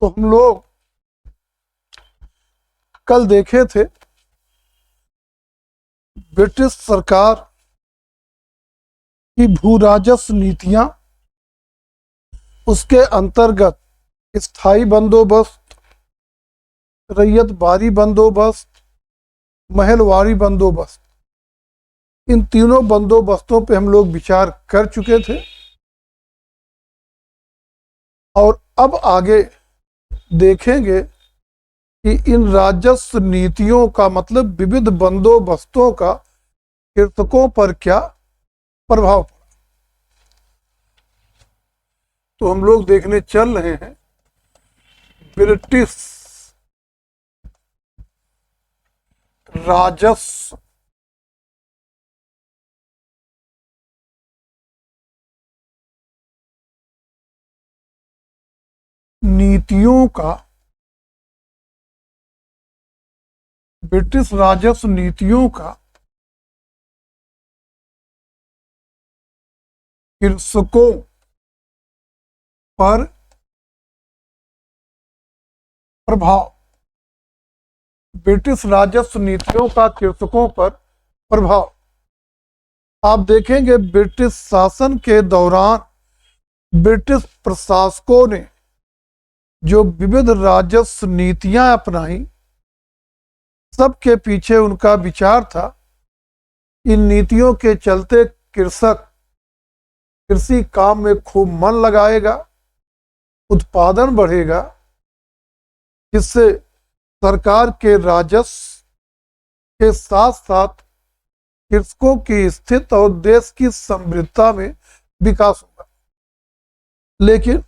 तो हम लोग कल देखे थे ब्रिटिश सरकार की भू राजस्व नीतियां, उसके अंतर्गत स्थायी बंदोबस्त, रैयत बारी बंदोबस्त, महलवारी बंदोबस्त, इन तीनों बंदोबस्तों पे हम लोग विचार कर चुके थे। और अब आगे देखेंगे कि इन राजस्व नीतियों का मतलब विविध बंदोबस्तों का कृषकों पर क्या प्रभाव पड़ा। तो हम लोग देखने चल रहे हैं ब्रिटिश राजस्व नीतियों का, ब्रिटिश राजस्व नीतियों का कृषकों पर प्रभाव। ब्रिटिश राजस्व नीतियों का कृषकों पर प्रभाव। आप देखेंगे ब्रिटिश शासन के दौरान ब्रिटिश प्रशासकों ने जो विविध राजस्व नीतियां अपनाई, सबके पीछे उनका विचार था इन नीतियों के चलते कृषक कृषि काम में खूब मन लगाएगा, उत्पादन बढ़ेगा, जिससे सरकार के राजस्व के साथ साथ कृषकों की स्थिति और देश की समृद्धता में विकास होगा। लेकिन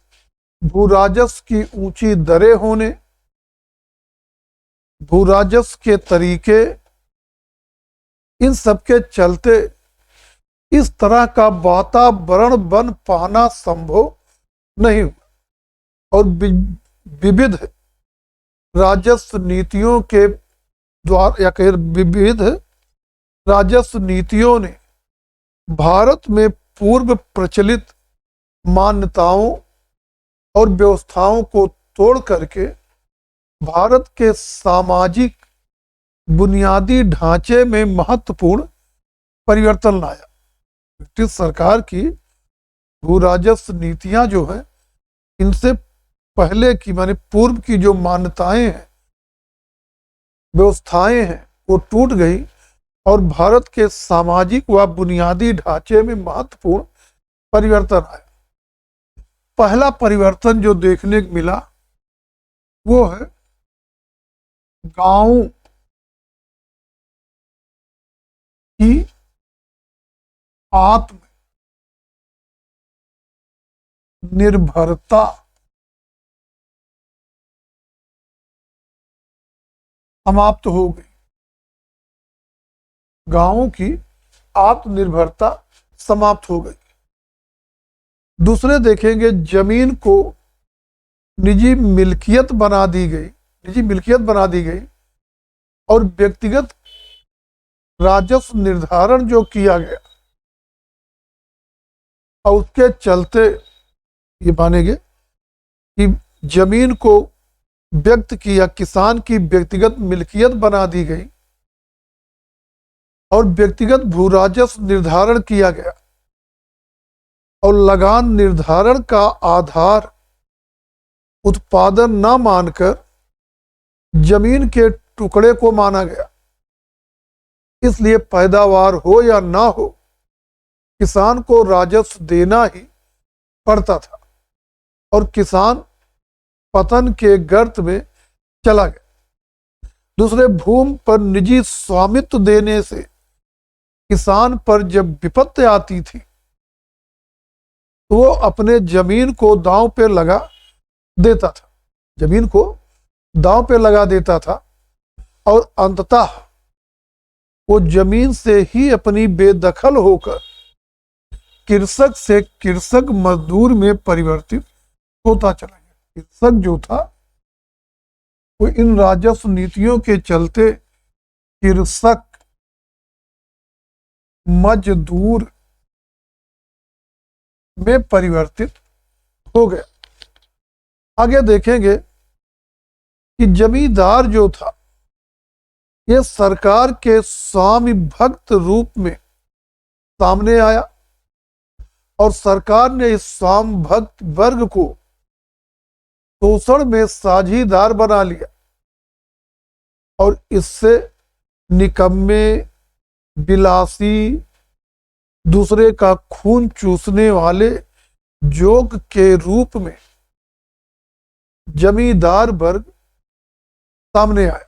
भू राजस्व की ऊंची दरें होने, भू राजस्व के तरीके, इन सबके चलते इस तरह का वातावरण बन पाना संभव नहीं हुआ और विविध राजस्व नीतियों के द्वारा या कहीं विविध राजस्व नीतियों ने भारत में पूर्व प्रचलित मान्यताओं और व्यवस्थाओं को तोड़ करके भारत के सामाजिक बुनियादी ढांचे में महत्वपूर्ण परिवर्तन लाया। ब्रिटिश सरकार की भू राजस्व नीतियां जो है, इनसे पहले की माने पूर्व की जो मान्यताएं हैं, व्यवस्थाएं हैं, वो टूट गई और भारत के सामाजिक व बुनियादी ढांचे में महत्वपूर्ण परिवर्तन आया। पहला परिवर्तन जो देखने को मिला वो है गांव की आत्मनिर्भरता समाप्त हो गई। गांवों की आत्मनिर्भरता समाप्त हो गई। दूसरे देखेंगे जमीन को निजी मिल्कियत बना दी गई, निजी मिल्कियत बना दी गई और व्यक्तिगत राजस्व निर्धारण जो किया गया और उसके चलते ये मानेंगे कि जमीन को व्यक्त किया, किसान की व्यक्तिगत मिल्कियत बना दी गई और व्यक्तिगत भू राजस्व निर्धारण किया गया और लगान निर्धारण का आधार उत्पादन न मानकर जमीन के टुकड़े को माना गया। इसलिए पैदावार हो या ना हो, किसान को राजस्व देना ही पड़ता था और किसान पतन के गर्त में चला गया। दूसरे, भूमि पर निजी स्वामित्व देने से किसान पर जब विपत्ति आती थी तो वो अपने जमीन को दांव पे लगा देता था, जमीन को दांव पे लगा देता था और अंततः वो जमीन से ही अपनी बेदखल होकर कृषक से कृषक मजदूर में परिवर्तित होता चला गया। कृषक जो था वो इन राजस्व नीतियों के चलते कृषक मजदूर में परिवर्तित हो गया। आगे देखेंगे कि जमींदार जो था ये सरकार के स्वामी भक्त रूप में सामने आया और सरकार ने इस स्वाम भक्त वर्ग को शोषण में साझीदार बना लिया और इससे निकम्मे, बिलासी, दूसरे का खून चूसने वाले जोग के रूप में जमींदार वर्ग सामने आया।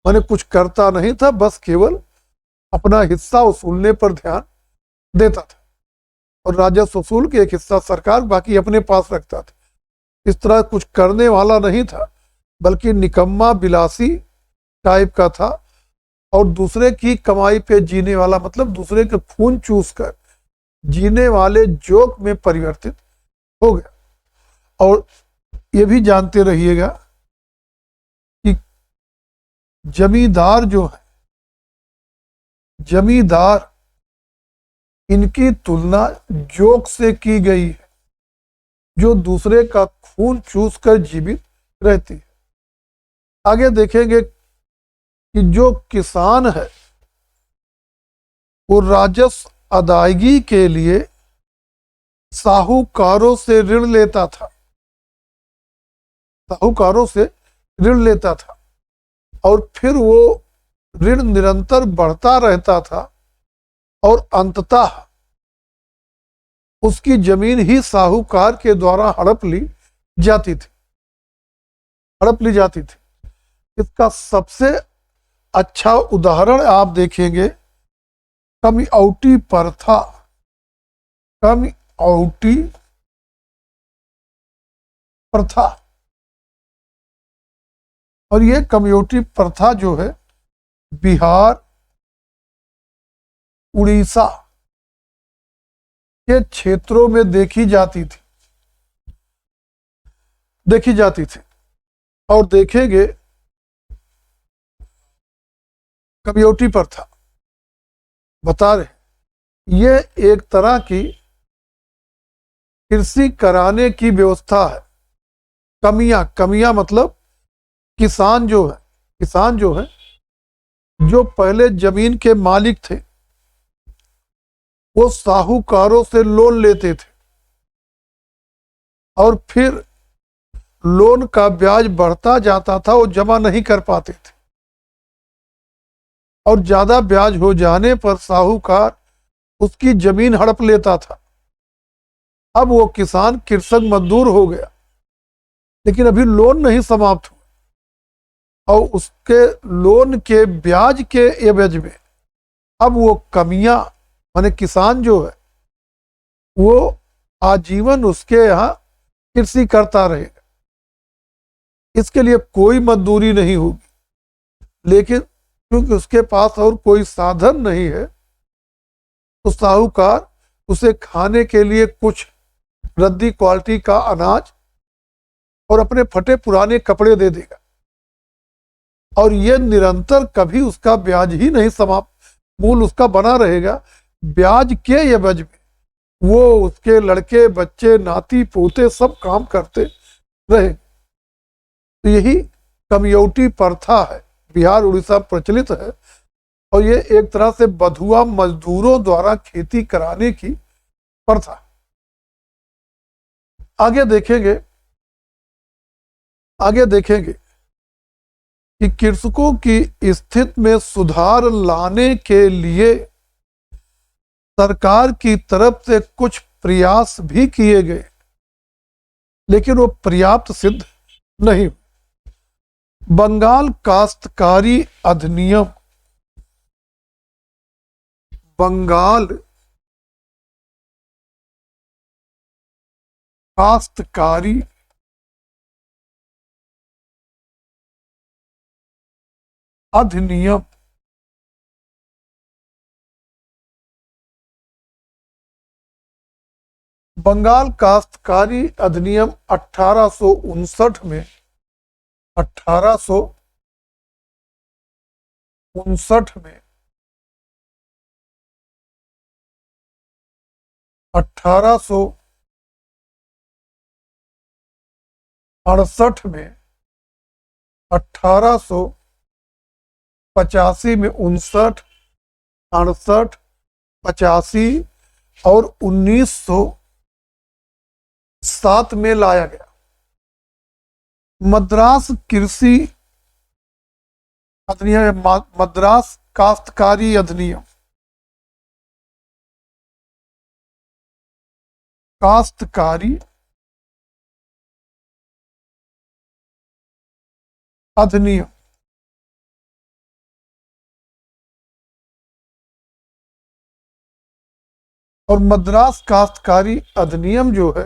माने कुछ करता नहीं था, बस केवल अपना हिस्सा वसूलने पर ध्यान देता था और राजस्व वसूल के एक हिस्सा सरकार, बाकी अपने पास रखता था। इस तरह कुछ करने वाला नहीं था, बल्कि निकम्मा, बिलासी टाइप का था और दूसरे की कमाई पे जीने वाला, मतलब दूसरे के खून चूस कर जीने वाले जोक में परिवर्तित हो गया। और ये भी जानते रहिएगा कि जमींदार जो है, जमींदार, इनकी तुलना जोक से की गई है जो दूसरे का खून चूस कर जीवित रहती है। आगे देखेंगे कि जो किसान है वो राजस्व अदायगी के लिए साहूकारों से ऋण लेता था, साहूकारों से ऋण लेता था और फिर वो ऋण निरंतर बढ़ता रहता था और अंततः उसकी जमीन ही साहूकार के द्वारा हड़प ली जाती थी, हड़प ली जाती थी। इसका सबसे अच्छा उदाहरण आप देखेंगे कमौटी प्रथा, कमौटी प्रथा। और ये कमौटी प्रथा जो है बिहार, उड़ीसा के क्षेत्रों में देखी जाती थी और देखेंगे कमौटी प्रथा बता रहे ये एक तरह की कृषि कराने की व्यवस्था है। कमियां मतलब किसान जो है जो पहले जमीन के मालिक थे वो साहूकारों से लोन लेते थे और फिर लोन का ब्याज बढ़ता जाता था, वो जमा नहीं कर पाते थे और ज्यादा ब्याज हो जाने पर साहूकार उसकी जमीन हड़प लेता था। अब वो किसान कृषक मजदूर हो गया, लेकिन अभी लोन नहीं समाप्त हुआ और उसके लोन के ब्याज के एवज में अब वो कमियां, माने किसान जो है वो आजीवन उसके यहाँ कृषि करता रहेगा, इसके लिए कोई मजदूरी नहीं होगी, लेकिन क्योंकि उसके पास और कोई साधन नहीं है तो साहूकार उसे खाने के लिए कुछ रद्दी क्वालिटी का अनाज और अपने फटे पुराने कपड़े दे देगा और ये निरंतर कभी उसका ब्याज ही नहीं समाप्त, मूल उसका बना रहेगा। ब्याज के एवज में वो उसके लड़के, बच्चे, नाती पोते सब काम करते रहे। तो यही कमौटी प्रथा है, बिहार उड़ीसा प्रचलित है और ये एक तरह से बधुआ मजदूरों द्वारा खेती कराने की प्रथा। आगे देखेंगे कि कृषकों की स्थिति में सुधार लाने के लिए सरकार की तरफ से कुछ प्रयास भी किए गए, लेकिन वो पर्याप्त सिद्ध नहीं। बंगाल काश्तकारी अधिनियम, बंगाल काश्तकारी अधिनियम बंगाल काश्तकारी अधिनियम 1859 में 1859 में 1868 में 1885 में 59, 68, 85 और 1907 में लाया गया। मद्रास कृषि अधिनियम, मद्रास काश्तकारी अधिनियम, काश्तकारी अधिनियम और मद्रास काश्तकारी अधिनियम जो है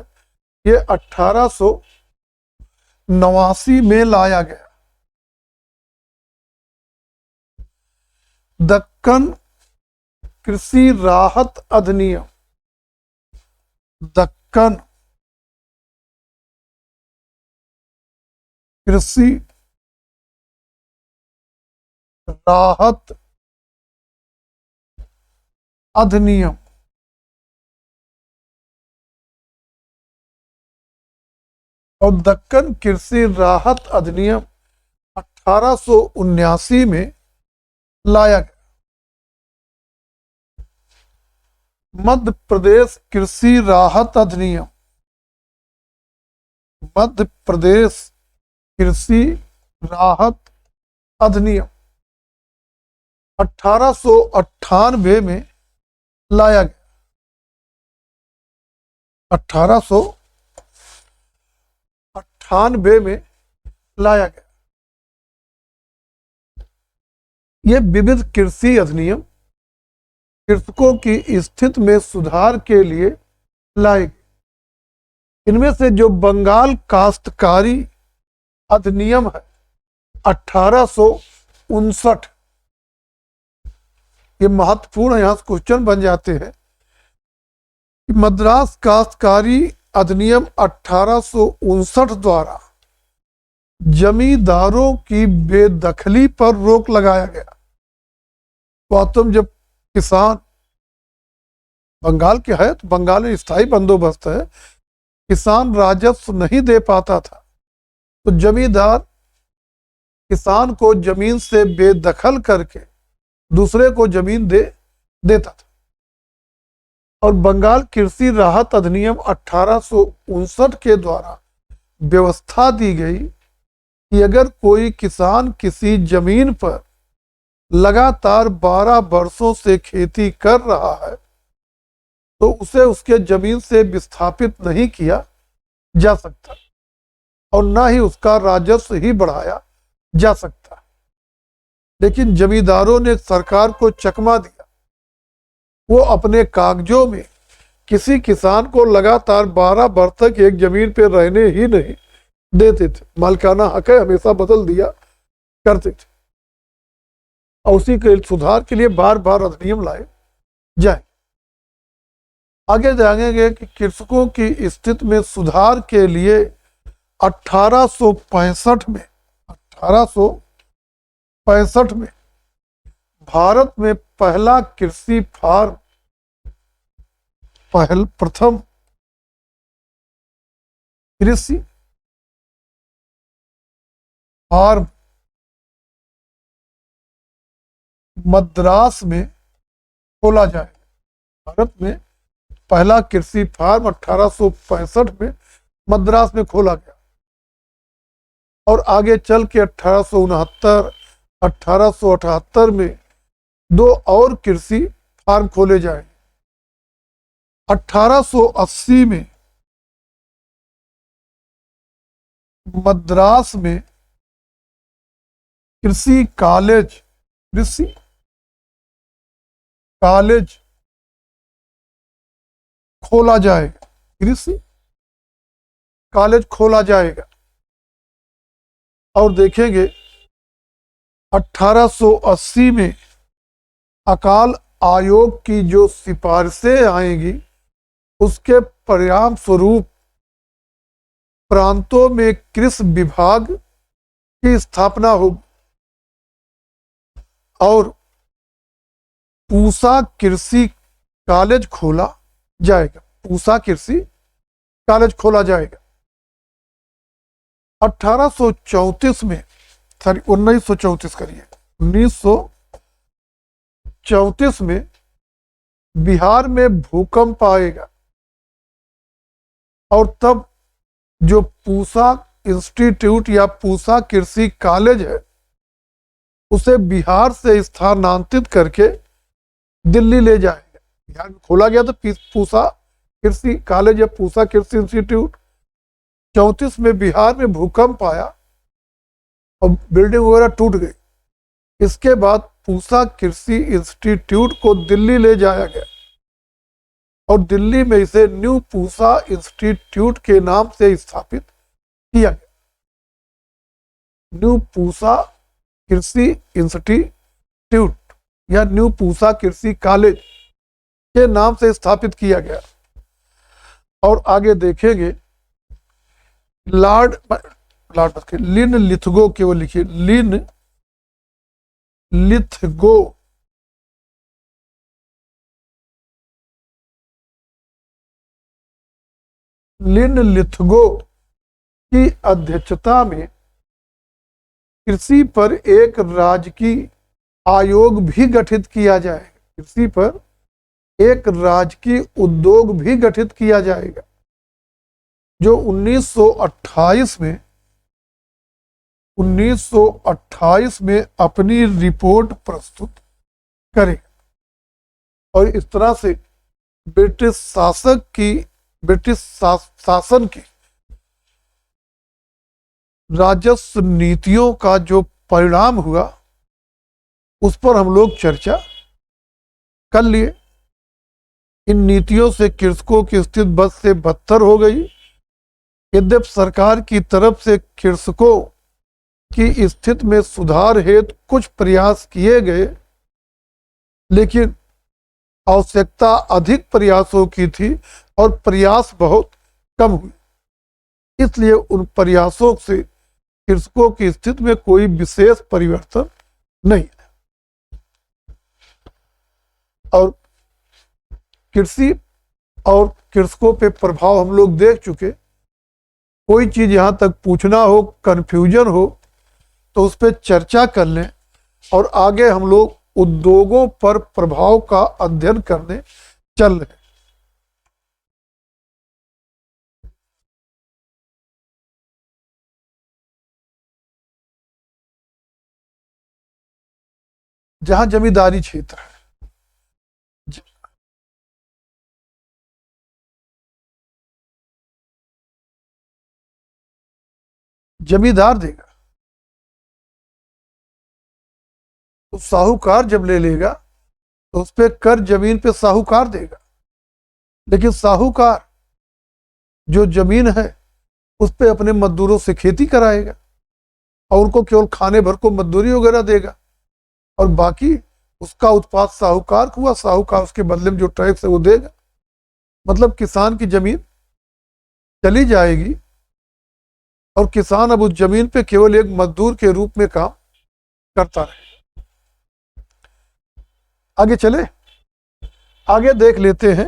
ये 1889 में लाया गया। दक्कन कृषि राहत अधिनियम, दक्कन कृषि राहत अधिनियम और दक्कन कृषि राहत अधिनियम 1879 में लाया गया। मध्य प्रदेश कृषि राहत अधिनियम, मध्य प्रदेश कृषि राहत अधिनियम 1898 में लाया गया। 1898 में लाया गया। ये विविध कृषि अधिनियम कृषकों की स्थिति में सुधार के लिए लाए गए। इनमें से जो बंगाल काश्तकारी अधिनियम है 1859, ये महत्वपूर्ण यहां से क्वेश्चन बन जाते हैं कि मद्रास काश्तकारी अधिनियम 1859 द्वारा जमींदारों की बेदखली पर रोक लगाया गया। वास्तव में जब किसान बंगाल के है तो बंगाल में स्थायी बंदोबस्त है, किसान राजस्व नहीं दे पाता था तो जमींदार किसान को जमीन से बेदखल करके दूसरे को जमीन देता था। और बंगाल कृषि राहत अधिनियम 1859 के द्वारा व्यवस्था दी गई कि अगर कोई किसान किसी जमीन पर लगातार 12 वर्षों से खेती कर रहा है तो उसे उसके जमीन से विस्थापित नहीं किया जा सकता और ना ही उसका राजस्व ही बढ़ाया जा सकता। लेकिन जमींदारों ने सरकार को चकमा दिया, वो अपने कागजों में किसी किसान को लगातार 12 वर्ष तक एक जमीन पर रहने ही नहीं देते थे। मालिकाना हक हमेशा बदल दिया करते थे और उसी के सुधार के लिए बार बार अधिनियम लाए जाए। आगे जानेंगे कि कृषकों की स्थिति में सुधार के लिए 1865 में भारत में पहला कृषि फार्म, प्रथम कृषि फार्म मद्रास में खोला जाए। भारत में पहला कृषि फार्म 1865 में मद्रास में खोला गया और आगे चल के 1869, 1878 में 2 और कृषि फार्म खोले जाए। 1880 में मद्रास में कृषि कॉलेज खोला जाएगा। कृषि कॉलेज खोला जाएगा और देखेंगे 1880 में अकाल आयोग की जो सिफारिशें आएंगी उसके परिणाम स्वरूप प्रांतों में कृषि विभाग की स्थापना होगी और पूसा कृषि कॉलेज खोला जाएगा। पूसा कृषि कॉलेज खोला जाएगा। 1834 में सॉरी 1934 करिए, 1934 में बिहार में भूकंप आएगा और तब जो पूसा इंस्टीट्यूट या पूसा कृषि कॉलेज है उसे बिहार से स्थानांतरित करके दिल्ली ले जाएंगे। बिहार में खोला गया था पूसा कृषि कॉलेज या पूसा कृषि इंस्टीट्यूट। 34 में बिहार में भूकंप आया और बिल्डिंग वगैरह टूट गई। इसके बाद पूसा कृषि इंस्टीट्यूट को दिल्ली ले जाया गया और दिल्ली में इसे न्यू पूसा इंस्टीट्यूट के नाम से स्थापित किया गया। न्यू पूसा कृषि इंस्टीट्यूट या न्यू पूसा कृषि कॉलेज के नाम से स्थापित किया गया। और आगे देखेंगे लिन लिथगो केवल लिखिए, लिन लिथगो लिन लिथगो की अध्यक्षता में कृषि पर एक राजकीय आयोग भी गठित किया जाएगा। कृषि पर एक राजकीय उद्योग भी गठित किया जाएगा जो 1928 में अपनी रिपोर्ट प्रस्तुत करेगा। और इस तरह से ब्रिटिश शासन की राजस्व नीतियों का जो परिणाम हुआ उस पर हम लोग चर्चा कर लिए। इन नीतियों से कृषकों की स्थिति बद से बदतर हो गई। यद्यपि सरकार की तरफ से कृषकों की स्थिति में सुधार हेतु कुछ प्रयास किए गए, लेकिन आवश्यकता अधिक प्रयासों की थी और प्रयास बहुत कम हुए। इसलिए उन प्रयासों से कृषकों की स्थिति में कोई विशेष परिवर्तन नहीं है। और कृषि और कृषकों पे प्रभाव हम लोग देख चुके। कोई चीज यहां तक पूछना हो, कंफ्यूजन हो तो उस पर चर्चा कर लें और आगे हम लोग उद्योगों पर प्रभाव का अध्ययन करने चल रहे हैं। जहां जमींदारी क्षेत्र है, जमींदार देगा तो साहूकार जब ले लेगा तो उस पर कर जमीन पे साहूकार देगा। लेकिन साहूकार जो जमीन है उस पे अपने मजदूरों से खेती कराएगा और उनको केवल खाने भर को मजदूरी वगैरह देगा और बाकी उसका उत्पाद साहूकार हुआ, साहूकार उसके बदले में जो टैक्स है वो देगा। मतलब किसान की जमीन चली जाएगी और किसान अब उस जमीन पे केवल एक मजदूर के रूप में काम करता रहे। आगे चले, आगे देख लेते हैं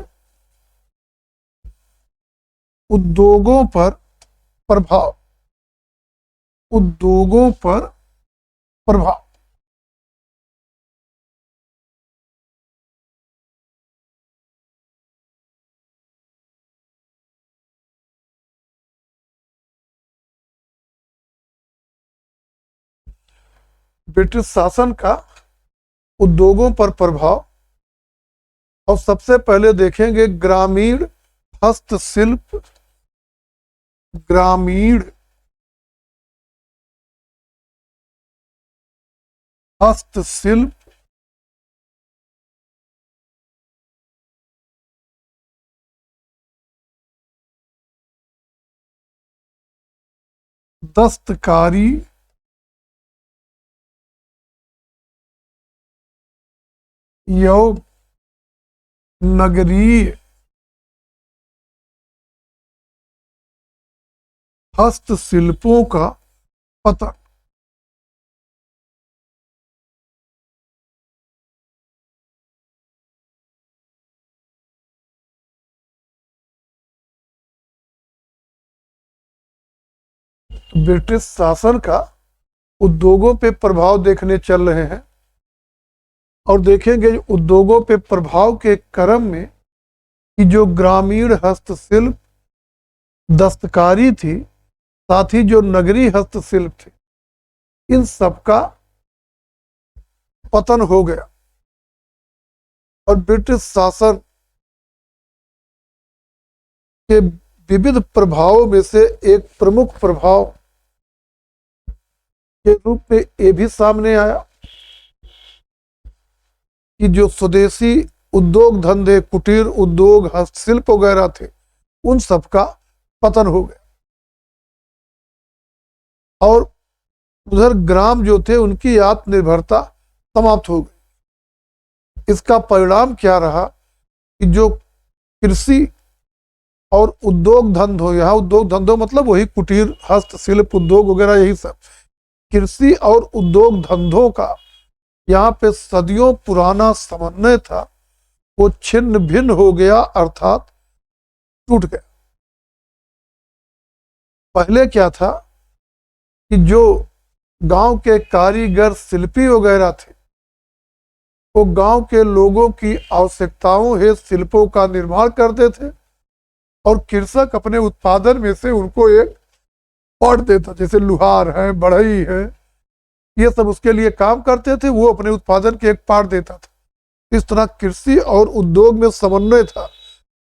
उद्योगों पर प्रभाव। उद्योगों पर प्रभाव। ब्रिटिश शासन का उद्योगों पर प्रभाव। और सबसे पहले देखेंगे ग्रामीण हस्तशिल्प। ग्रामीण हस्तशिल्प, दस्तकारी, एवं नगरीय हस्तशिल्पों का पतन। ब्रिटिश शासन का उद्योगों पे प्रभाव देखने चल रहे हैं और देखेंगे उद्योगों पे प्रभाव के क्रम में कि जो ग्रामीण हस्तशिल्प दस्तकारी थी, साथ ही जो नगरीय हस्तशिल्प थे, इन सब का पतन हो गया और ब्रिटिश शासन के विविध प्रभावों में से एक प्रमुख प्रभाव के रूप में ये भी सामने आया कि जो स्वदेशी उद्योग धंधे, कुटीर उद्योग, हस्तशिल्प वगैरह थे, उन सब का पतन हो गया और उधर ग्राम जो थे उनकी आत्मनिर्भरता समाप्त हो गई। इसका परिणाम क्या रहा कि जो कृषि और उद्योग धंधों, यहाँ उद्योग धंधों मतलब वही कुटीर हस्तशिल्प उद्योग वगैरह, यही सब कृषि और उद्योग धंधों का यहाँ पे सदियों पुराना समन्वय था, वो छिन्न भिन्न हो गया, अर्थात टूट गया। पहले क्या था कि जो गांव के कारीगर शिल्पी वगैरह थे, वो गांव के लोगों की आवश्यकताओं हेतु शिल्पों का निर्माण करते थे और कृषक अपने उत्पादन में से उनको एक पार्ट देता, जैसे लुहार है, बढ़ई है, ये सब उसके लिए काम करते थे, वो अपने उत्पादन के एक पार्ट देता था। इस तरह कृषि और उद्योग में समन्वय था।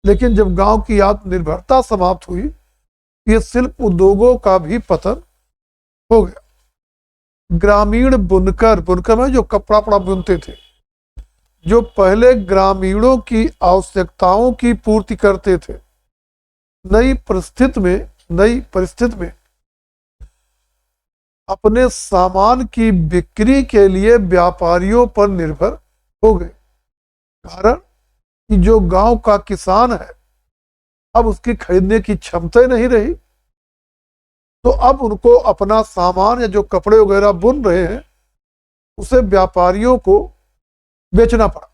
लेकिन जब गांव की आत्मनिर्भरता समाप्त हुई, ये शिल्प उद्योगों का भी पतन हो गया। ग्रामीण बुनकर, बुनकर में जो कपड़ा पड़ा बुनते थे, जो पहले ग्रामीणों की आवश्यकताओं की पूर्ति करते थे, नई परिस्थिति में अपने सामान की बिक्री के लिए व्यापारियों पर निर्भर हो गए। कारण कि जो गांव का किसान है, अब उसकी खरीदने की क्षमता ही नहीं रही, तो अब उनको अपना सामान या जो कपड़े वगैरह बुन रहे हैं उसे व्यापारियों को बेचना पड़ा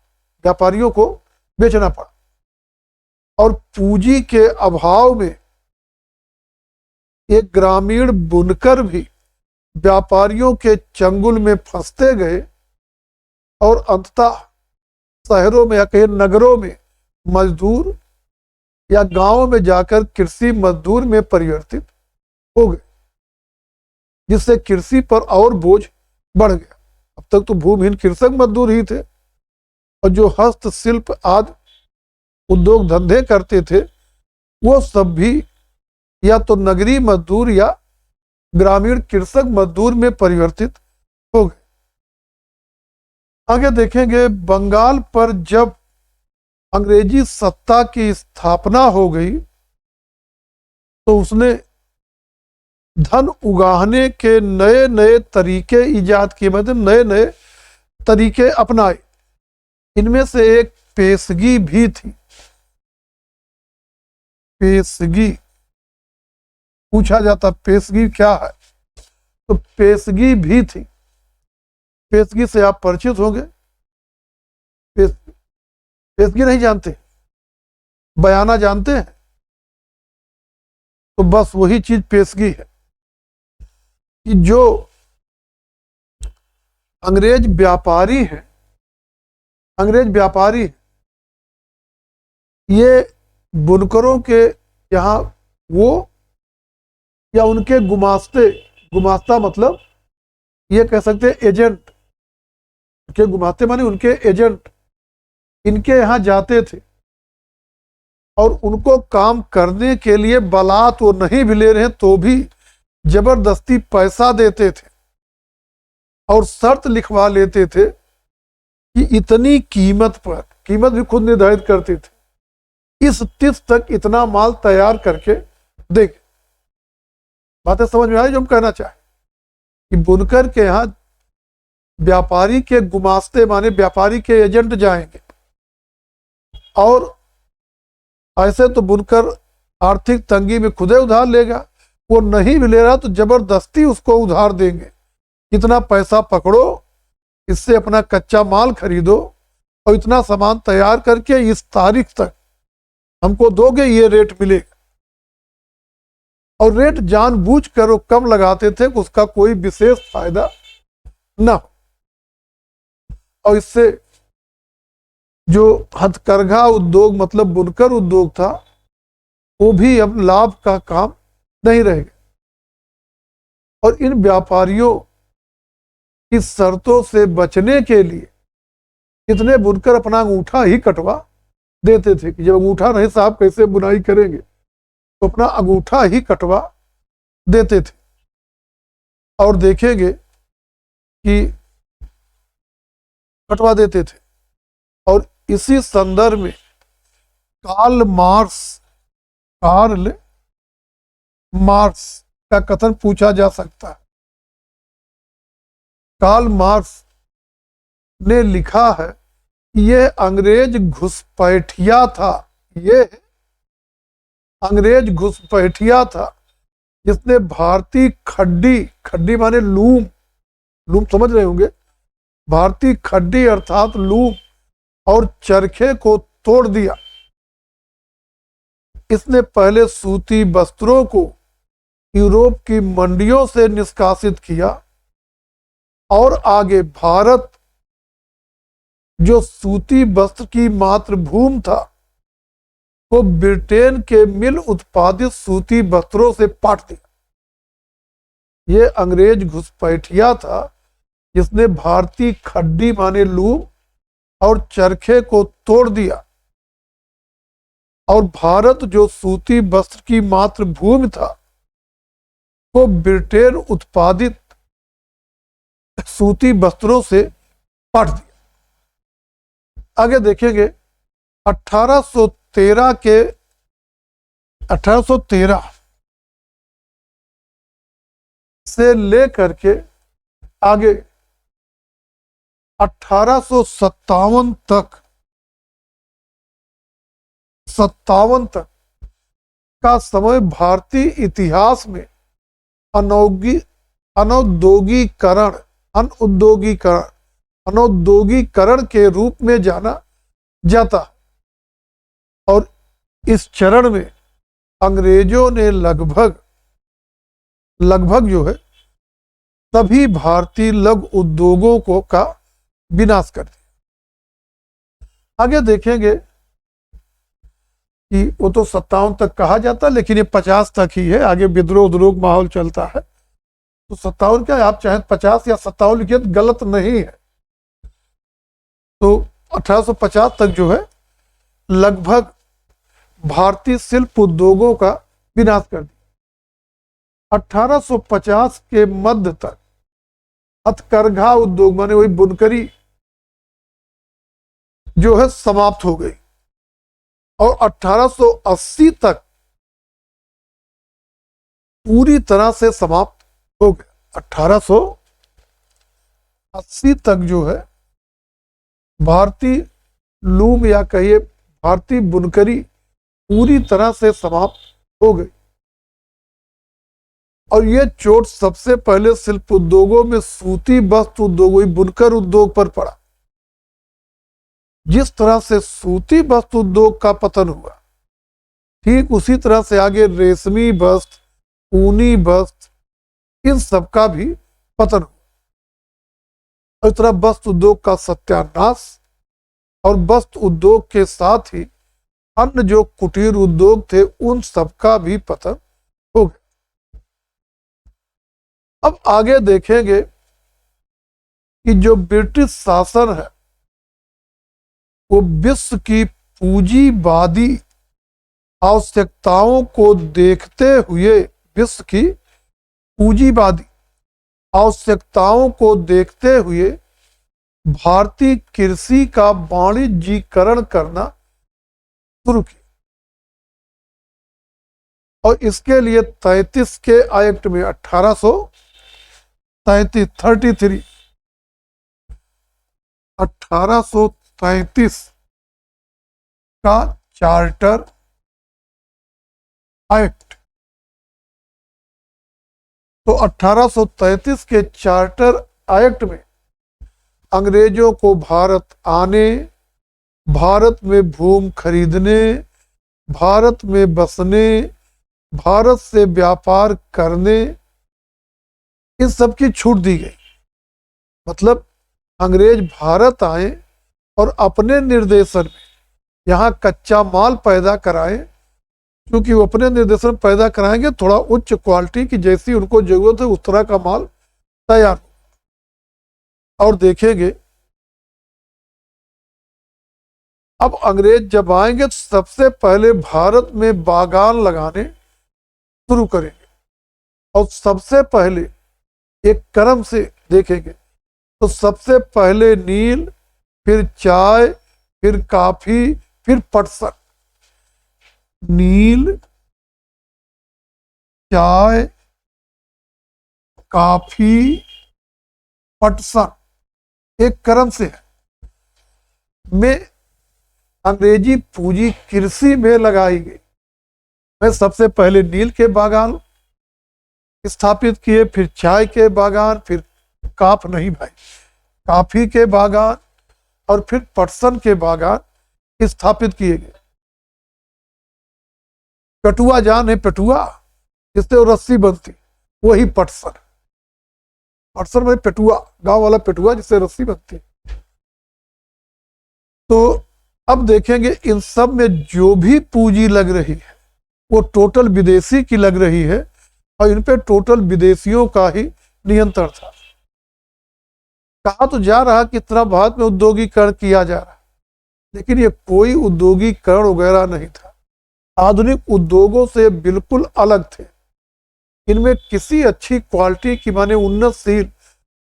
और पूंजी के अभाव में एक ग्रामीण बुनकर भी व्यापारियों के चंगुल में फंसते गए और अंततः शहरों में या कहीं नगरों में मजदूर या गांवों में जाकर कृषि मजदूर में परिवर्तित हो गए, जिससे कृषि पर और बोझ बढ़ गया। अब तक तो भूमिहीन कृषक मजदूर ही थे और जो हस्तशिल्प आदि उद्योग धंधे करते थे, वो सब भी या तो नगरीय मजदूर या ग्रामीण कृषक मजदूर में परिवर्तित हो गए। आगे देखेंगे, बंगाल पर जब अंग्रेजी सत्ता की स्थापना हो गई तो उसने धन उगाहने के नए नए तरीके ईजाद किए, मतलब नए नए तरीके अपनाए। इनमें से एक पेशगी भी थी। पेशगी पूछा जाता, पेशगी क्या है, तो पेशगी भी थी। पेशगी से आप परिचित होंगे। पेशगी नहीं जानते, बयाना जानते हैं, तो बस वही चीज पेशगी है कि जो अंग्रेज व्यापारी है, ये बुनकरों के यहाँ वो या उनके गुमास्ता मतलब ये कह सकते हैं एजेंट, के गुमास्ते माने उनके एजेंट इनके यहाँ जाते थे और उनको काम करने के लिए बलात वो नहीं भी ले रहे तो भी जबरदस्ती पैसा देते थे और शर्त लिखवा लेते थे कि इतनी कीमत पर, कीमत भी खुद निर्धारित करते थे, इस तिथि तक इतना माल तैयार करके देंगे। बातें समझ में आई जो हम कहना चाहें कि बुनकर के यहाँ व्यापारी के गुमास्ते माने व्यापारी के एजेंट जाएंगे और ऐसे तो बुनकर आर्थिक तंगी में खुदे उधार लेगा, वो नहीं भी ले रहा तो जबरदस्ती उसको उधार देंगे, इतना पैसा पकड़ो, इससे अपना कच्चा माल खरीदो और इतना सामान तैयार करके इस तारीख तक हमको दोगे, ये रेट मिलेगा। और रेट जानबूझकर वो कम लगाते थे कि उसका कोई विशेष फायदा ना हो। और इससे जो हथकरघा उद्योग मतलब बुनकर उद्योग था वो भी अब लाभ का काम नहीं रहेगा। और इन व्यापारियों की शर्तों से बचने के लिए इतने बुनकर अपना अंगूठा ही कटवा देते थे कि जब अंगूठा नहीं साहब कैसे बुनाई करेंगे, तो अपना अंगूठा ही कटवा देते थे। और देखेंगे कि कटवा देते थे। और इसी संदर्भ में कार्ल मार्क्स का कथन पूछा जा सकता है। कार्ल मार्क्स ने लिखा है कि यह अंग्रेज घुसपैठिया था, यह अंग्रेज घुसपैठिया था जिसने भारतीय खड्डी माने लूम समझ रहे होंगे, भारतीय खड्डी अर्थात लूम और चरखे को तोड़ दिया। इसने पहले सूती वस्त्रों को यूरोप की मंडियों से निष्कासित किया और आगे भारत जो सूती वस्त्र की मातृभूमि था को ब्रिटेन के मिल उत्पादित सूती वस्त्रों से पाट दिया। यह अंग्रेज घुसपैठिया था जिसने भारतीय खड्डी माने लूम और चरखे को तोड़ दिया और भारत जो सूती वस्त्र की मातृभूमि था को ब्रिटेन उत्पादित सूती वस्त्रों से पाट दिया। आगे देखेंगे 1813 से लेकर के आगे 1857 तक का समय भारतीय इतिहास में अनौद्योगीकरण के रूप में जाना जाता। और इस चरण में अंग्रेजों ने लगभग जो है सभी भारतीय लघु उद्योगों का विनाश कर दिया। आगे देखेंगे कि वो तो 57 तक कहा जाता लेकिन ये 50 तक ही है, आगे विद्रोह माहौल चलता है। तो 57 क्या है, आप चाहे 50 या 57 लिखिए तो गलत नहीं है। तो 1850 तक जो है लगभग भारतीय शिल्प उद्योगों का विनाश कर दिया। 1850 के मध्य तक हथकरघा उद्योग माने वही बुनकरी जो है समाप्त हो गई और 1880 तक पूरी तरह से समाप्त हो गया। 1880 तक जो है भारतीय लूम या कहिए भारतीय बुनकरी पूरी तरह से समाप्त हो गई। और ये चोट सबसे पहले शिल्प उद्योगों में सूती वस्त्र उद्योग बुनकर उद्योग पर पड़ा। जिस तरह से सूती वस्त्र उद्योग का पतन हुआ ठीक उसी तरह से आगे रेशमी वस्त्र, ऊनी वस्त्र, इन सब का भी पतन हुआ। इस तरह वस्त्र उद्योग का सत्यानाश और वस्त्र उद्योग के साथ ही अन्य जो कुटीर उद्योग थे उन सब का भी पतन हो गया। अब आगे देखेंगे कि जो ब्रिटिश शासन है वो विश्व की पूंजीवादी आवश्यकताओं को देखते हुए विश्व की पूंजीवादी आवश्यकताओं को देखते हुए भारतीय कृषि का वाणिज्यीकरण करना शुरू किया। और इसके लिए 33 के एक्ट में 1833 का चार्टर एक्ट। तो 1833 के चार्टर एक्ट में अंग्रेजों को भारत आने, भारत में भूमि खरीदने, भारत में बसने, भारत से व्यापार करने, इन सब की छूट दी गई। मतलब अंग्रेज भारत आए और अपने निर्देशन में यहाँ कच्चा माल पैदा कराएं, क्योंकि वो अपने निर्देशन में पैदा कराएंगे थोड़ा उच्च क्वालिटी की, जैसी उनको जरूरत है उस तरह का माल तैयार। और देखेंगे अब अंग्रेज जब आएंगे तो सबसे पहले भारत में बागान लगाने शुरू करेंगे, और सबसे पहले एक क्रम से देखेंगे तो सबसे पहले नील, फिर चाय, फिर कॉफी, फिर पटसन। नील, चाय, कॉफी, पटसन एक क्रम से है। में अंग्रेजी पूंजी कृषि में लगाई गई। में सबसे पहले नील के बागान स्थापित किए, फिर चाय के बागान, फिर कॉफी के बागान, और फिर पटसन के बागान स्थापित किए गए। पटुआ जान है, पटुआ जिससे वो रस्सी बनती, वही पटसन। पटसन में पटुआ, गांव वाला पटुआ जिससे रस्सी बनती। तो अब देखेंगे इन सब में जो भी पूंजी लग रही है वो टोटल विदेशी की लग रही है, और इन पे टोटल विदेशियों का ही नियंत्रण था। कहा तो जा रहा कि इतना भारत में उद्योगीकरण किया जा रहा, लेकिन ये कोई उद्योगीकरण वगैरह नहीं था। आधुनिक उद्योगों से बिल्कुल अलग थे। इनमें किसी अच्छी क्वालिटी की माने उन्नतशील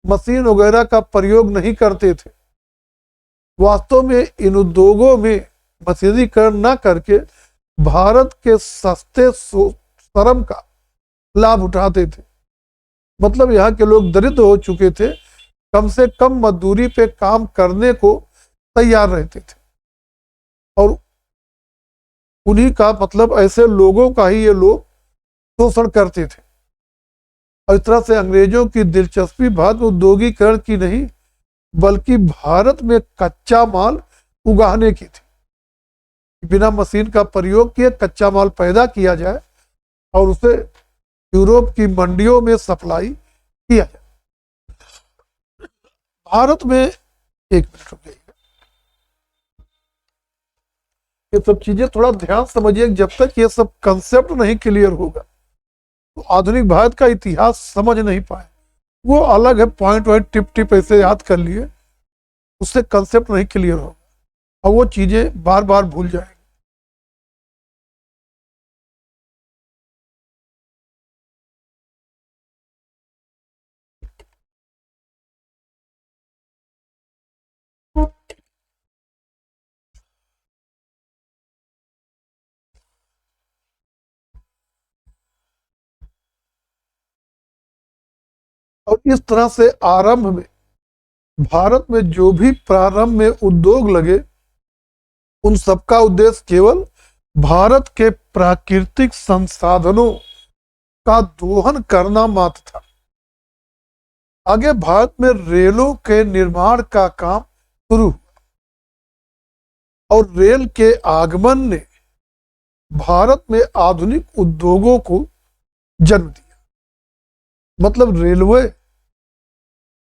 मशीन वगैरह का प्रयोग नहीं करते थे। वास्तव में इन उद्योगों में मशीनीकरण न करके भारत के सस्ते श्रम का लाभ उठाते थे। मतलब यहाँ के लोग दरिद्र हो चुके थे, कम से कम मजदूरी पे काम करने को तैयार रहते थे, और उन्हीं का मतलब ऐसे लोगों का ही ये लोग शोषण करते थे। और इस तरह से अंग्रेजों की दिलचस्पी भारत में उद्योगीकरण की नहीं, बल्कि भारत में कच्चा माल उगाने की थी। बिना मशीन का प्रयोग किए कच्चा माल पैदा किया जाए और उसे यूरोप की मंडियों में सप्लाई किया जाए। भारत में एक मिनट रुक जाइए, ये सब चीजें थोड़ा ध्यान समझिए। जब तक ये सब कंसेप्ट नहीं क्लियर होगा तो आधुनिक भारत का इतिहास समझ नहीं पाए। वो अलग है, पॉइंट वाइज टिप टिप ऐसे याद कर लिए, उससे कंसेप्ट नहीं क्लियर होगा और वो चीजें बार बार भूल जाएंगे। और इस तरह से आरंभ में भारत में जो भी प्रारंभ में उद्योग लगे उन सबका उद्देश्य केवल भारत के प्राकृतिक संसाधनों का दोहन करना मात्र था। आगे भारत में रेलों के निर्माण का काम शुरू हुआ, और रेल के आगमन ने भारत में आधुनिक उद्योगों को जन्म दिया। मतलब रेलवे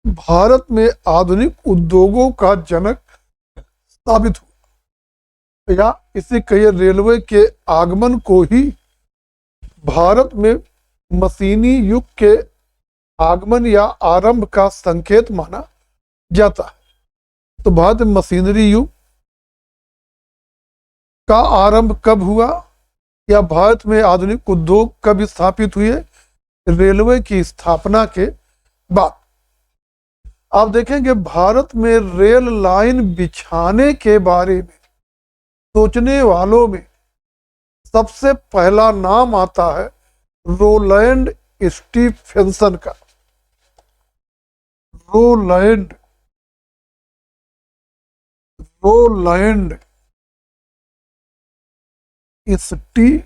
भारत में आधुनिक उद्योगों का जनक साबित हुआ, या इसे कहिए रेलवे के आगमन को ही भारत में मशीनी युग के आगमन या आरंभ का संकेत माना जाता है। तो भारत में मशीनरी युग का आरंभ कब हुआ, या भारत में आधुनिक उद्योग कब स्थापित हुए? रेलवे की स्थापना के बाद। आप देखेंगे भारत में रेल लाइन बिछाने के बारे में सोचने वालों में सबसे पहला नाम आता है रोलैंड स्टीफेंसन का। रोलैंड स्टीफेंसन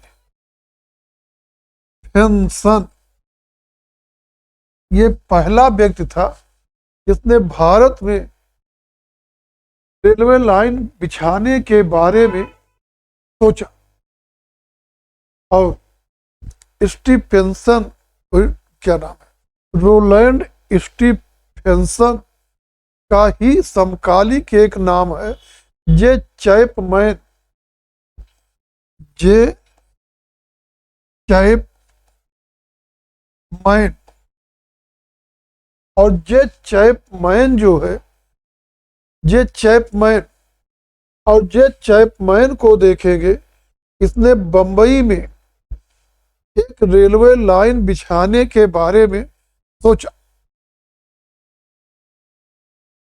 ये पहला व्यक्ति था जिसने भारत में रेलवे लाइन बिछाने के बारे में सोचा। और स्टीफेंसन, क्या नाम है, रोलैंड स्टीफेंसन का ही समकालिक एक नाम है जे चैपमैन, जे चैपमैन। और जे चैपमैन जो है, जे चैपमैन, और जे चैपमैन को देखेंगे, इसने बंबई में एक रेलवे लाइन बिछाने के बारे में सोचा।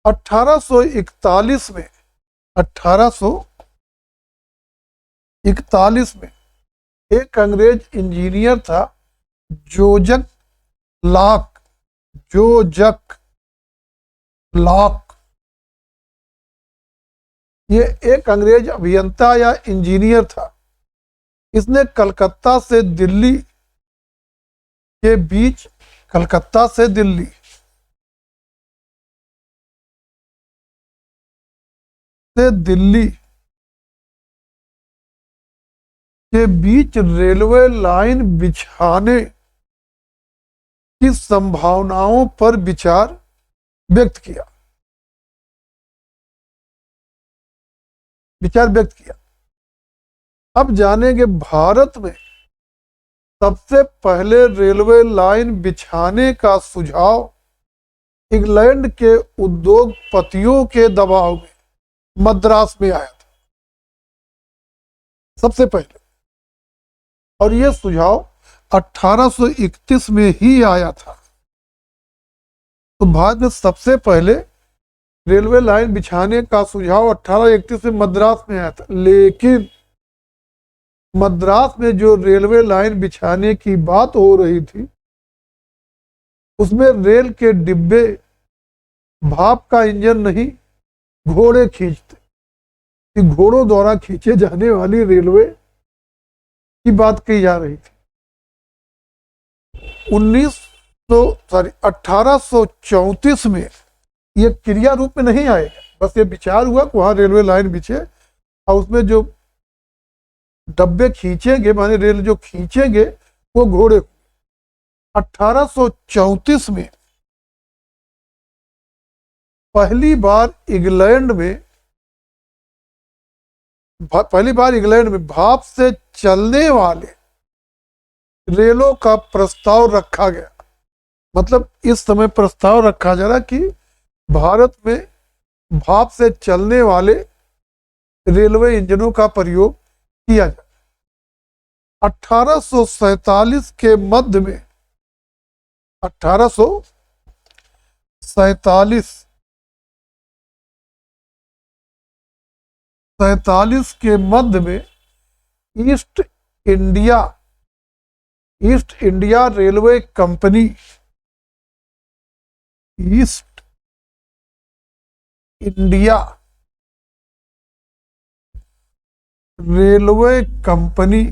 1841 में 1841 में एक अंग्रेज इंजीनियर था, जोजक लॉक, जोजक लॉक। ये एक अंग्रेज अभियंता या इंजीनियर था। इसने कलकत्ता से दिल्ली के बीच, कलकत्ता से दिल्ली के बीच रेलवे लाइन बिछाने की संभावनाओं पर विचार व्यक्त किया। अब जानेंगे भारत में सबसे पहले रेलवे लाइन बिछाने का सुझाव इंग्लैंड के उद्योगपतियों के दबाव में मद्रास में आया था सबसे पहले, और यह सुझाव 1831 में ही आया था। तो भारत में सबसे पहले रेलवे लाइन बिछाने का सुझाव 1831 में मद्रास में आया था, लेकिन मद्रास में जो रेलवे लाइन बिछाने की बात हो रही थी, उसमें रेल के डिब्बे भाप का इंजन नहीं, घोड़े खींचते, घोड़ों द्वारा खींचे जाने वाली रेलवे की बात की जा रही थी। 1834 में यह क्रिया रूप में नहीं आएगा, बस ये विचार हुआ कि वहां रेलवे लाइन बिछे और उसमें जो डब्बे खींचेंगे, माने रेल जो खींचेंगे वो घोड़े। 1834 में पहली बार इंग्लैंड में भाप से चलने वाले रेलों का प्रस्ताव रखा गया। मतलब इस समय प्रस्ताव रखा जा रहा कि भारत में भाप से चलने वाले रेलवे इंजनों का प्रयोग किया जाए। 1847 के मध्य में 1847 के मध्य में east India railway company, east India railway company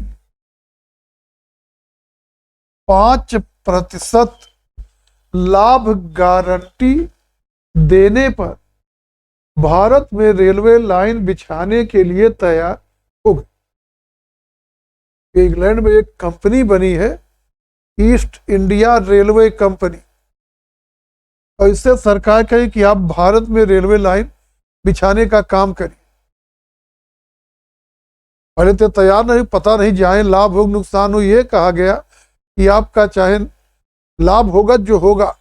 5% लाभ गारंटी देने पर भारत में रेलवे लाइन बिछाने के लिए तैयार हो गई। इंग्लैंड में एक कंपनी बनी है, ईस्ट इंडिया रेलवे कंपनी, और इससे सरकार कही कि आप भारत में रेलवे लाइन बिछाने का काम करिए। पहले तो तैयार नहीं, पता नहीं जाए लाभ हो नुकसान हो। ये कहा गया कि आपका चाहे लाभ होगा जो होगा,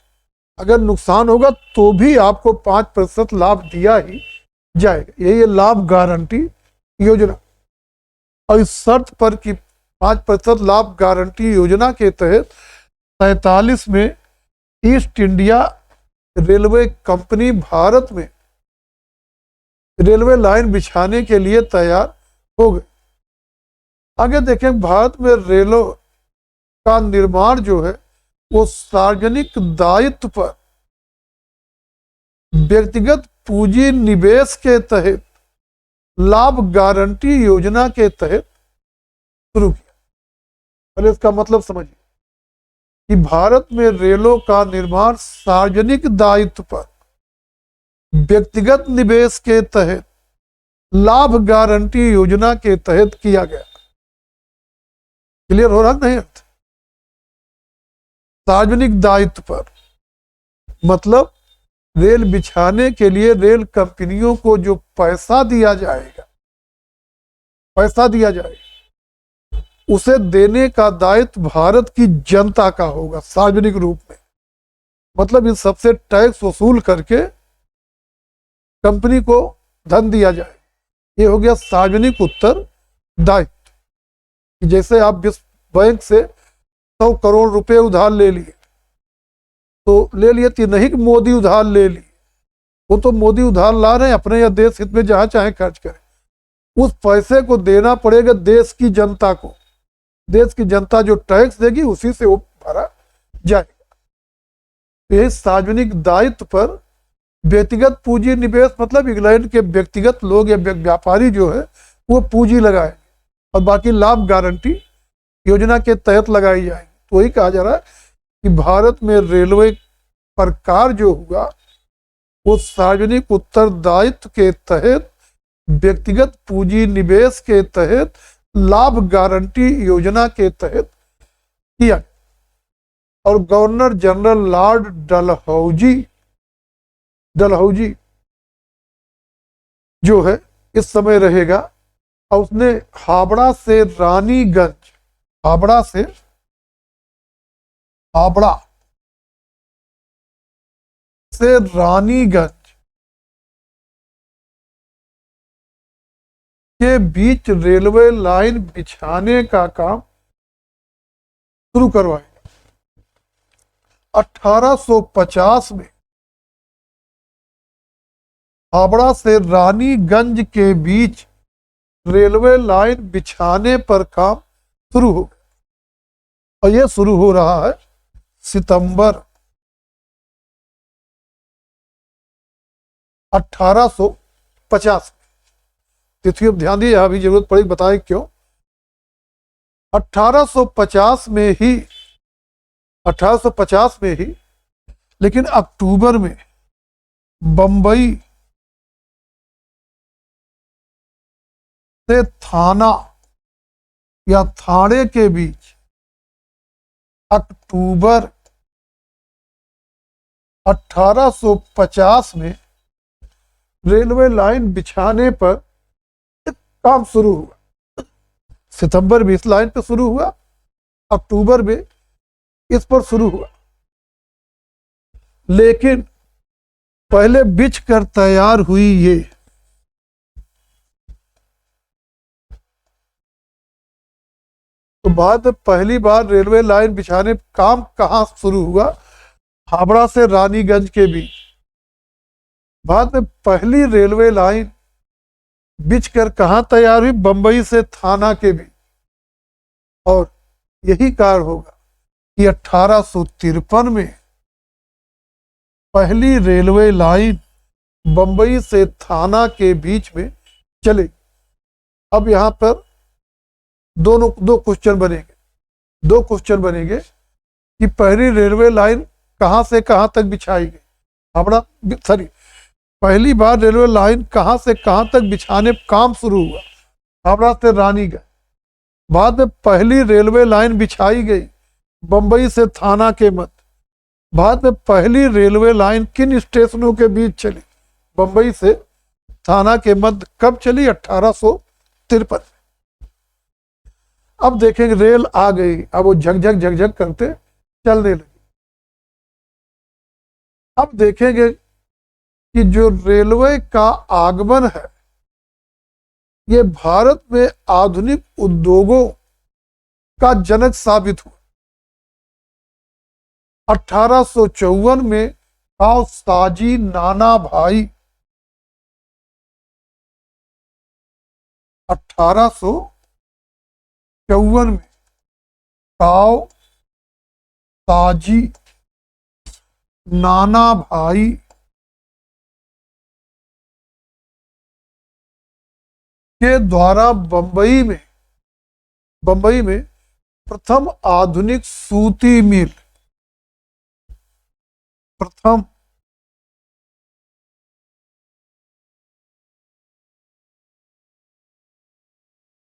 अगर नुकसान होगा तो भी आपको 5% लाभ दिया ही जाएगा। यही है लाभ गारंटी योजना। और इस शर्त पर कि 5% लाभ गारंटी योजना के तहत 47 में east India railway company Bharat में रेलवे लाइन बिछाने के लिए तैयार हो गए। आगे देखें, भारत में रेलों का निर्माण जो है वो सार्वजनिक दायित्व पर व्यक्तिगत पूंजी निवेश के तहत लाभ गारंटी योजना के तहत शुरू किया। पहले इसका मतलब समझिए कि भारत में रेलों का निर्माण सार्वजनिक दायित्व पर व्यक्तिगत निवेश के तहत लाभ गारंटी योजना के तहत किया गया। क्लियर हो रहा नहीं? अर्थ सार्वजनिक दायित्व पर, मतलब रेल बिछाने के लिए रेल कंपनियों को जो पैसा दिया जाएगा, पैसा दिया जाएगा, उसे देने का दायित्व भारत की जनता का होगा सार्वजनिक रूप में। मतलब इन सबसे टैक्स वसूल करके कंपनी को धन दिया जाए, ये हो गया सार्वजनिक उत्तरदायित्व। जैसे आप विश्व बैंक से 100 करोड़ रुपए उधार ले लिए, तो ले लिए तो नहीं कि मोदी उधार ले लिए, वो तो मोदी उधार ला रहे हैं अपने या देश हित में जहां चाहे खर्च करें, उस पैसे को देना पड़ेगा देश की जनता को। देश की जनता जो टैक्स देगी उसी से वो भरा जाएगा। तो यही सार्वजनिक दायित्व पर व्यक्तिगत पूंजी निवेश, मतलब इंग्लैंड के व्यक्तिगत लोग या व्यापारी जो है वो पूंजी लगाए और बाकी लाभ गारंटी योजना के तहत लगाई जाएगी। तो वही कहा जा रहा है कि भारत में रेलवे पर कार्य जो हुआ वो सार्वजनिक उत्तरदायित्व के तहत, व्यक्तिगत पूंजी निवेश के तहत, लाभ गारंटी योजना के तहत किया। और गवर्नर जनरल लॉर्ड डलहौजी जो है इस समय रहेगा, और उसने हावड़ा से रानीगंज, हावड़ा से रानीगंज के बीच रेलवे लाइन बिछाने का काम शुरू करवाएगा। 1850 में हावड़ा से रानीगंज के बीच रेलवे लाइन बिछाने पर काम शुरू हो गया, और यह शुरू हो रहा है सितंबर 1850 में। तिथि अब ध्यान दिए, अभी जरूरत पड़ी बताएं क्यों। 1850 में ही 1850 में ही, लेकिन अक्टूबर में बंबई से थाना या थाने के बीच अक्टूबर 1850 में रेलवे लाइन बिछाने पर काम शुरू हुआ। सितंबर में इस लाइन पर शुरू हुआ, अक्टूबर में इस पर शुरू हुआ। लेकिन पहले बिछ कर तैयार हुई ये, तो बाद में पहली बार रेलवे लाइन बिछाने काम कहां शुरू हुआ? हावड़ा से रानीगंज के बीच। बाद में पहली रेलवे लाइन बिछकर कहां तैयार हुई? बंबई से थाना के बीच। और यही कारण होगा कि 1853 में पहली रेलवे लाइन बंबई से थाना के बीच में चले। अब यहां पर दो क्वेश्चन बनेंगे कि पहली रेलवे लाइन कहां से कहां तक बिछाई गई, पहली बार रेलवे लाइन कहां से कहां तक बिछाने काम शुरू हुआ? हावड़ा से रानीगंज। बाद में पहली रेलवे लाइन बिछाई गई बंबई से थाना के मध्य। बाद में पहली रेलवे लाइन किन स्टेशनों के बीच चली? बंबई से थाना के मध्य। कब चली? 1853। अब देखेंगे रेल आ गई, अब वो झकझक करते चलने लगी। अब देखेंगे कि जो रेलवे का आगमन है ये भारत में आधुनिक उद्योगों का जनक साबित हुआ। 1854 में काव साजी नाना भाई, 1854 में काव साजी नाना भाई के द्वारा बंबई में प्रथम आधुनिक सूती मिल, प्रथम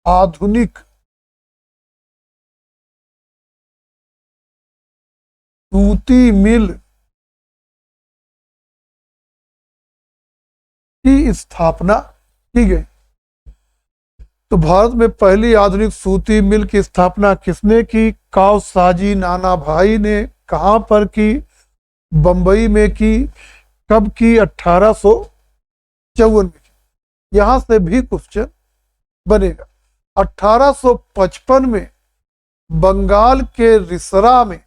आधुनिक सूती मिल की स्थापना की गई। तो भारत में पहली आधुनिक सूती मिल की स्थापना किसने की? कावसाजी नाना भाई ने। कहां पर की? बंबई में की। कब की? 1854 में की। यहां से भी क्वेश्चन बनेगा। 1855 में बंगाल के रिसरा में,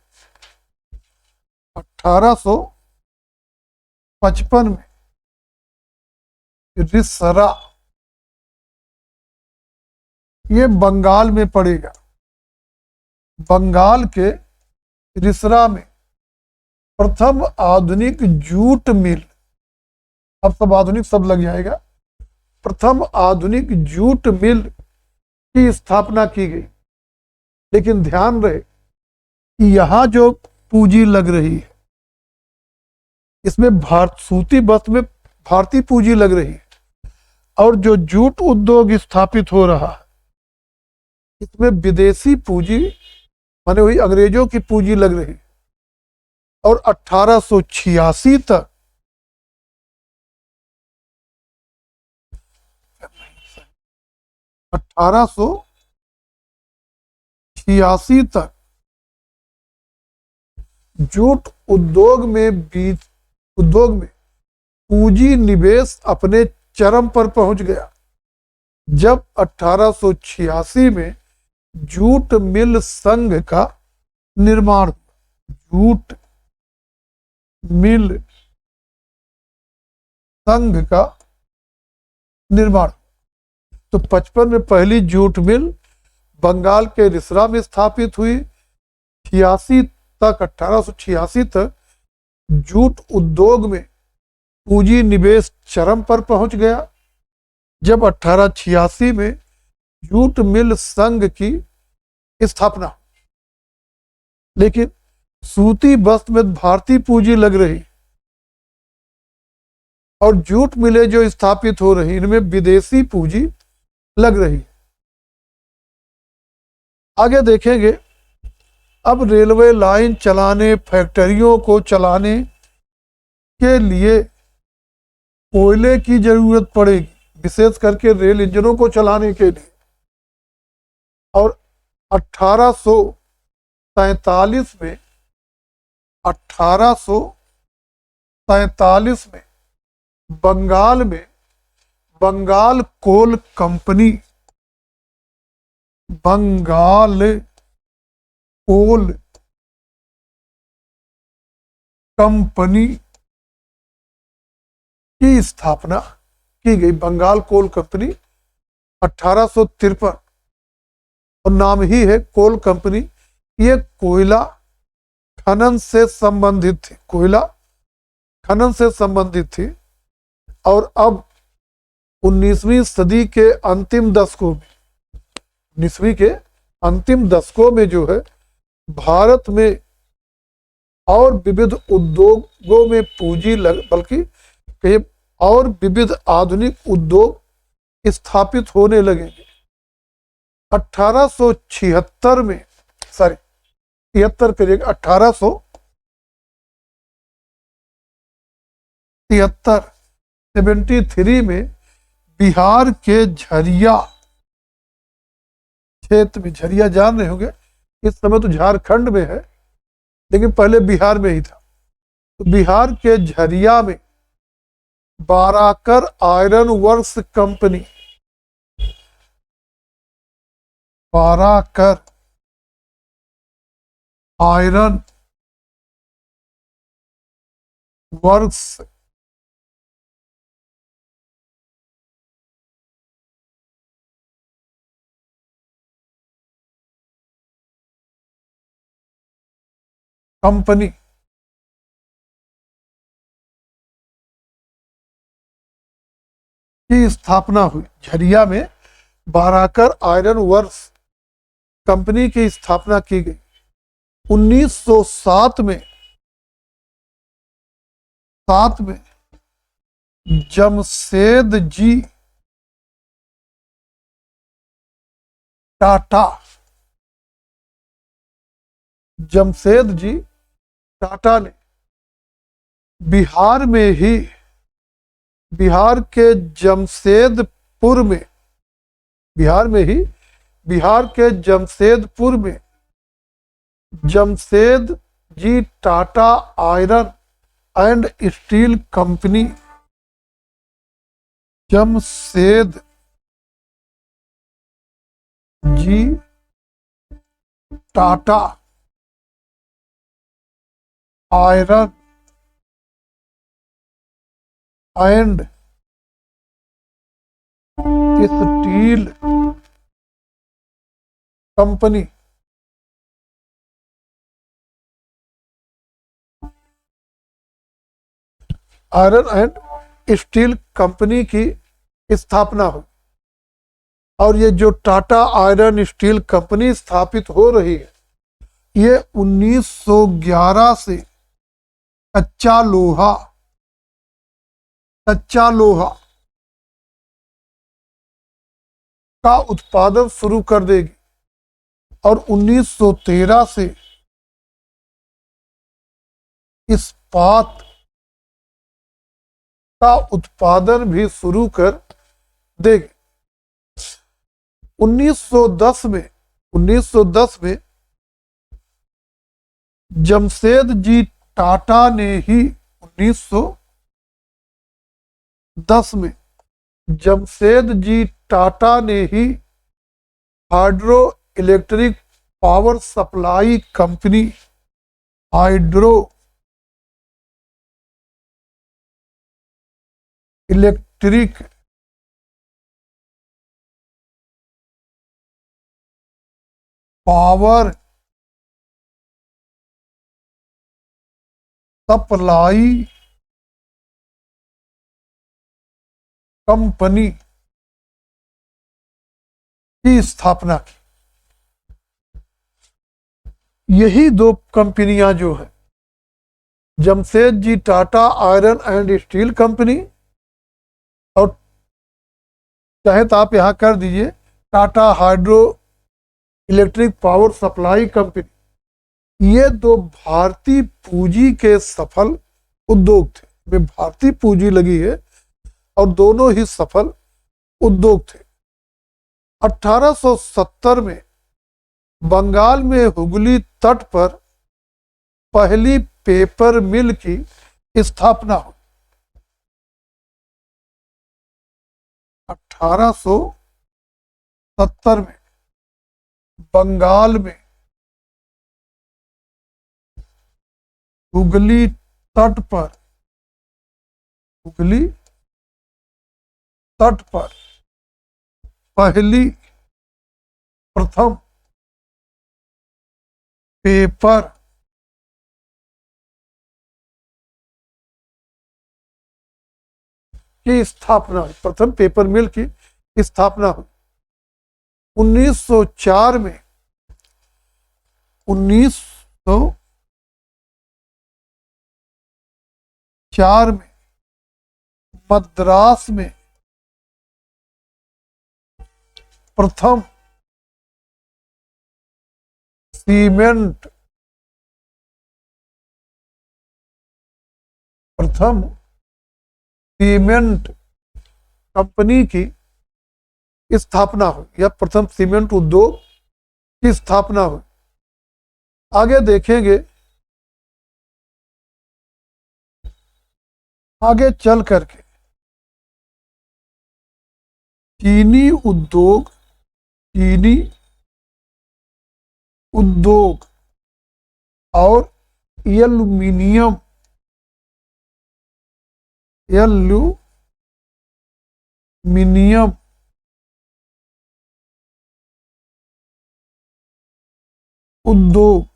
1855 में रिसरा, ये बंगाल में पड़ेगा। बंगाल के रिसरा में प्रथम आधुनिक जूट मिल, अब सब आधुनिक सब लग जाएगा, प्रथम आधुनिक जूट मिल की स्थापना की गई। लेकिन ध्यान रहे कि यहां जो पूंजी लग रही है, इसमें सूती वस्त्र में भारतीय पूंजी लग रही है, और जो जूट उद्योग स्थापित हो रहा है इसमें विदेशी पूंजी, माने वही अंग्रेजों की पूंजी लग रही। और 1886 तक, 1886 तक जूट उद्योग में पूंजी निवेश अपने चरम पर पहुंच गया, जब 1886 में जूट मिल संघ का निर्माण हुआ। जूट मिल संघ का निर्माण। तो 55 में पहली जूट मिल बंगाल के रिसरा में स्थापित हुई। 86 तक, 1886 तक जूट उद्योग में पूंजी निवेश चरम पर पहुंच गया, जब 1886 में जूट मिल संघ की स्थापना। लेकिन सूती वस्त्र में भारतीय पूंजी लग रही, और जूट मिलें जो स्थापित हो रही इनमें विदेशी पूंजी लग रही। आगे देखेंगे, अब रेलवे लाइन चलाने, फैक्ट्रियों को चलाने के लिए कोयले की जरूरत पड़ेगी, विशेष करके रेल इंजनों को चलाने के लिए। और 1843 में 1843 में Bengal coal company, Bengal coal company की स्थापना की गई। बंगाल कोल कंपनी 1853, और नाम ही है कोल कंपनी। ये कोयला खनन से संबंधित थी, कोयला खनन से संबंधित थी। और अब 19वीं सदी के अंतिम दशकों में, 19वीं के अंतिम दशकों में जो है भारत में और विविध उद्योगों में पूंजी लग, बल्कि कई और विविध आधुनिक उद्योग स्थापित होने लगेंगे। 1876 में, सॉरी 73 करिएगा, 1873 में बिहार के झरिया क्षेत्र में, झरिया जान रहे होंगे, इस समय तो झारखंड में है लेकिन पहले बिहार में ही था। तो बिहार के झरिया में Barakar iron works company, Barakar iron works company की स्थापना हुई। झरिया में बाराकर आयरन वर्क्स कंपनी की स्थापना की गई। 1907 में जमशेद जी टाटा, जमशेद जी टाटा ने बिहार में ही, बिहार के जमशेदपुर में, बिहार में ही, बिहार के जमशेदपुर में Jamshed ji Tata iron and steel company, Jamshed ji Tata iron and steel company iron and steel company की स्थापना हुई। और ये जो टाटा आयरन स्टील कंपनी स्थापित हो रही है, ये 1911 से कच्चा लोहा का उत्पादन शुरू कर देगी और 1913 से इस्पात का उत्पादन भी शुरू कर देगी। 1910 में जमशेद जी टाटा ने ही 1910 में जमशेद जी टाटा ने ही hydro electric power supply company, hydro electric power supply company की स्थापना की। यही दो कंपनियां जो है, Jamshed ji Tata iron and steel company, और चाहे तो आप यहां कर दीजिए Tata hydro electric power supply company, ये दो भारतीय पूंजी के सफल उद्योग थे। वे भारतीय पूंजी लगी है और दोनों ही सफल उद्योग थे। 1870 में बंगाल में हुगली तट पर पहली पेपर मिल की स्थापना हुई। 1870 में बंगाल में हुगली तट पर प्रथम पेपर की स्थापना हुई, प्रथम पेपर मिल की स्थापना हुई। 1904 में मद्रास में प्रथम सीमेंट कंपनी की स्थापना हुई, या प्रथम सीमेंट उद्योग की स्थापना हुई। आगे देखेंगे, आगे चल करके चीनी उद्योग और एल्यूमिनियम उद्योग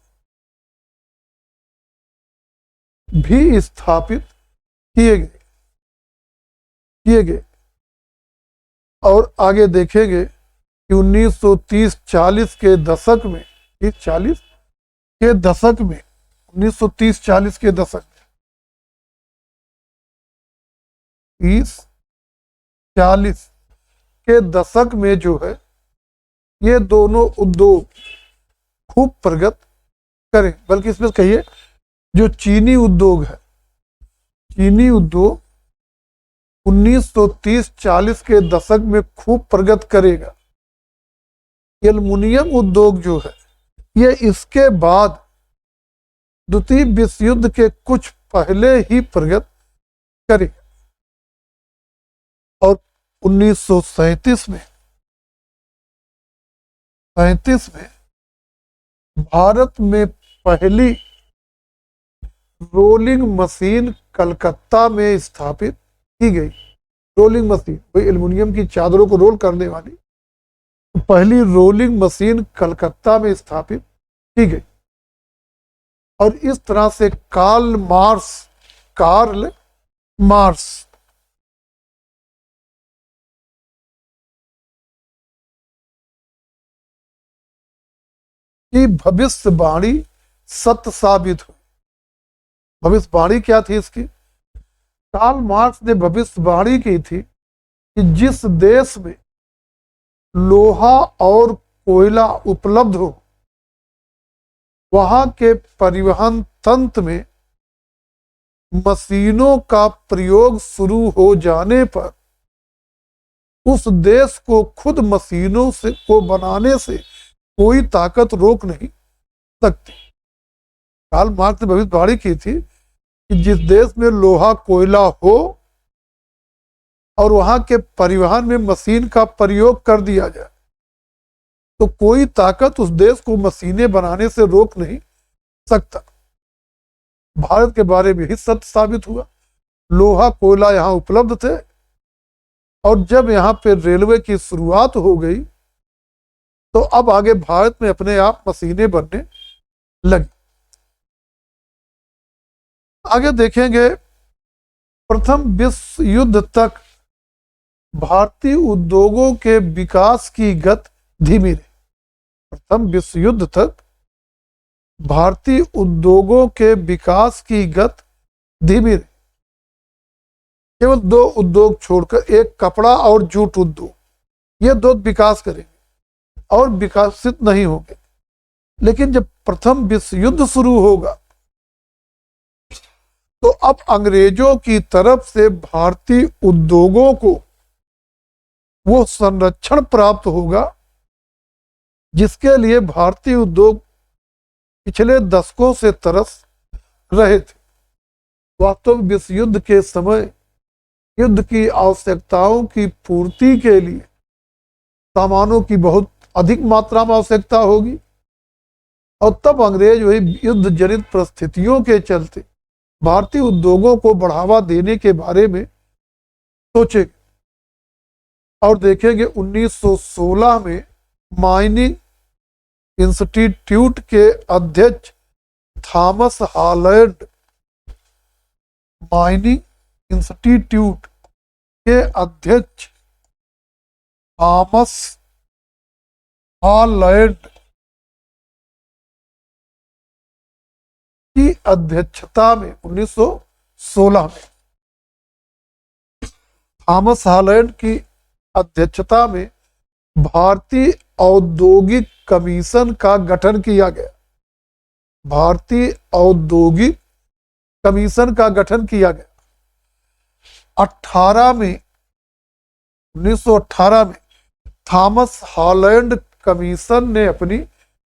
भी स्थापित किए गए। और आगे देखेंगे कि 1930-40 के दशक में, 1930-40 के दशक में 30-40 के दशक में जो है, ये दोनों उद्योग खूब प्रगति करें, बल्कि इसमें कहिए जो चीनी उद्योग है, चीनी उद्योग 1930-40 के दशक में खूब प्रगति करेगा। एल्युमिनियम उद्योग जो है ये इसके बाद द्वितीय विश्व युद्ध के कुछ पहले ही प्रगति करेगा। और 1937 में भारत में पहली रोलिंग मशीन कलकत्ता में स्थापित की गई। रोलिंग मशीन, वही एल्युमिनियम की चादरों को रोल करने वाली पहली रोलिंग मशीन कलकत्ता में स्थापित की गई। और इस तरह से कार्ल मार्क्स की भविष्यवाणी सत्य साबित हुई। भविष्यवाणी क्या थी इसकी? कार्ल मार्क्स ने भविष्यवाणी की थी कि जिस देश में लोहा और कोयला उपलब्ध हो वहां के परिवहन तंत्र में मशीनों का प्रयोग शुरू हो जाने पर उस देश को खुद मशीनों को बनाने से कोई ताकत रोक नहीं सकती। कार्ल मार्क्स ने भविष्यवाणी की थी कि जिस देश में लोहा कोयला हो और वहां के परिवहन में मशीन का प्रयोग कर दिया जाए तो कोई ताकत उस देश को मशीनें बनाने से रोक नहीं सकता। भारत के बारे में ही सत्य साबित हुआ। लोहा कोयला यहां उपलब्ध थे और जब यहां पे रेलवे की शुरुआत हो गई तो अब आगे भारत में अपने आप मशीनें बनने लगी। आगे देखेंगे, प्रथम विश्व युद्ध तक भारतीय उद्योगों के विकास की गति धीमी रही। प्रथम विश्व युद्ध तक भारतीय उद्योगों के विकास की गति धीमी रही। केवल दो उद्योग छोड़कर, एक कपड़ा और जूट उद्योग, ये दो विकास करेंगे और विकसित नहीं होंगे। लेकिन जब प्रथम विश्व युद्ध शुरू होगा तो अब अंग्रेजों की तरफ से भारतीय उद्योगों को वो संरक्षण प्राप्त होगा जिसके लिए भारतीय उद्योग पिछले दशकों से तरस रहे थे। वास्तव में विश्व युद्ध के समय युद्ध की आवश्यकताओं की पूर्ति के लिए सामानों की बहुत अधिक मात्रा में आवश्यकता होगी और तब अंग्रेज वही युद्ध जनित परिस्थितियों के चलते भारतीय उद्योगों को बढ़ावा देने के बारे में सोचेंगे। और देखेंगे 1916 में माइनिंग इंस्टीट्यूट के अध्यक्ष थॉमस हॉलैंड, माइनिंग इंस्टीट्यूट के अध्यक्ष थॉमस हॉलैंड की अध्यक्षता में 1916 में थॉमस हॉलैंड की अध्यक्षता में भारतीय औद्योगिक कमीशन का गठन किया गया। भारतीय औद्योगिक कमीशन का गठन किया गया। 1918 में थॉमस हॉलैंड कमीशन ने अपनी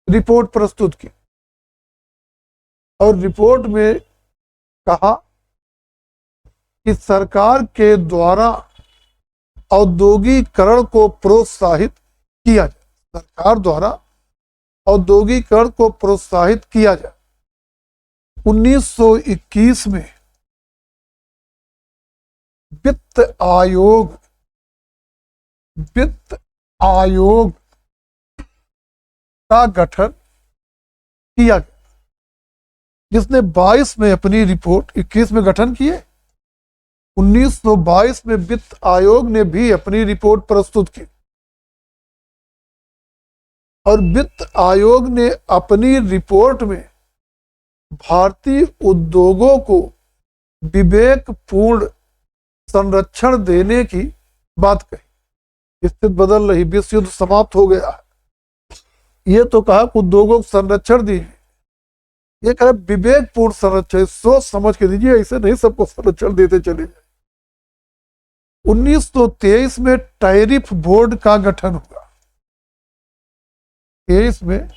रिपोर्ट प्रस्तुत की और रिपोर्ट में कहा कि सरकार के द्वारा औद्योगिकरण को प्रोत्साहित किया जाए। सरकार द्वारा औद्योगिकरण को प्रोत्साहित किया जाए। 1921 में वित्त आयोग का गठन किया गया जिसने 22 में अपनी रिपोर्ट 21 में गठन किए। 1922 में वित्त आयोग ने भी अपनी रिपोर्ट प्रस्तुत की और वित्त आयोग ने अपनी रिपोर्ट में भारतीय उद्योगों को विवेकपूर्ण संरक्षण देने की बात कही। स्थिति बदल रही, विश्व युद्ध समाप्त हो गया है, ये तो कहा कि उद्योगों को संरक्षण दीजिए, ये कह रहे विवेकपूर्ण संरक्षण, सोच समझ के दीजिए, ऐसे नहीं सबको संरक्षण देते चले जाए। 1923 में टैरिफ बोर्ड का गठन हुआ। 23 में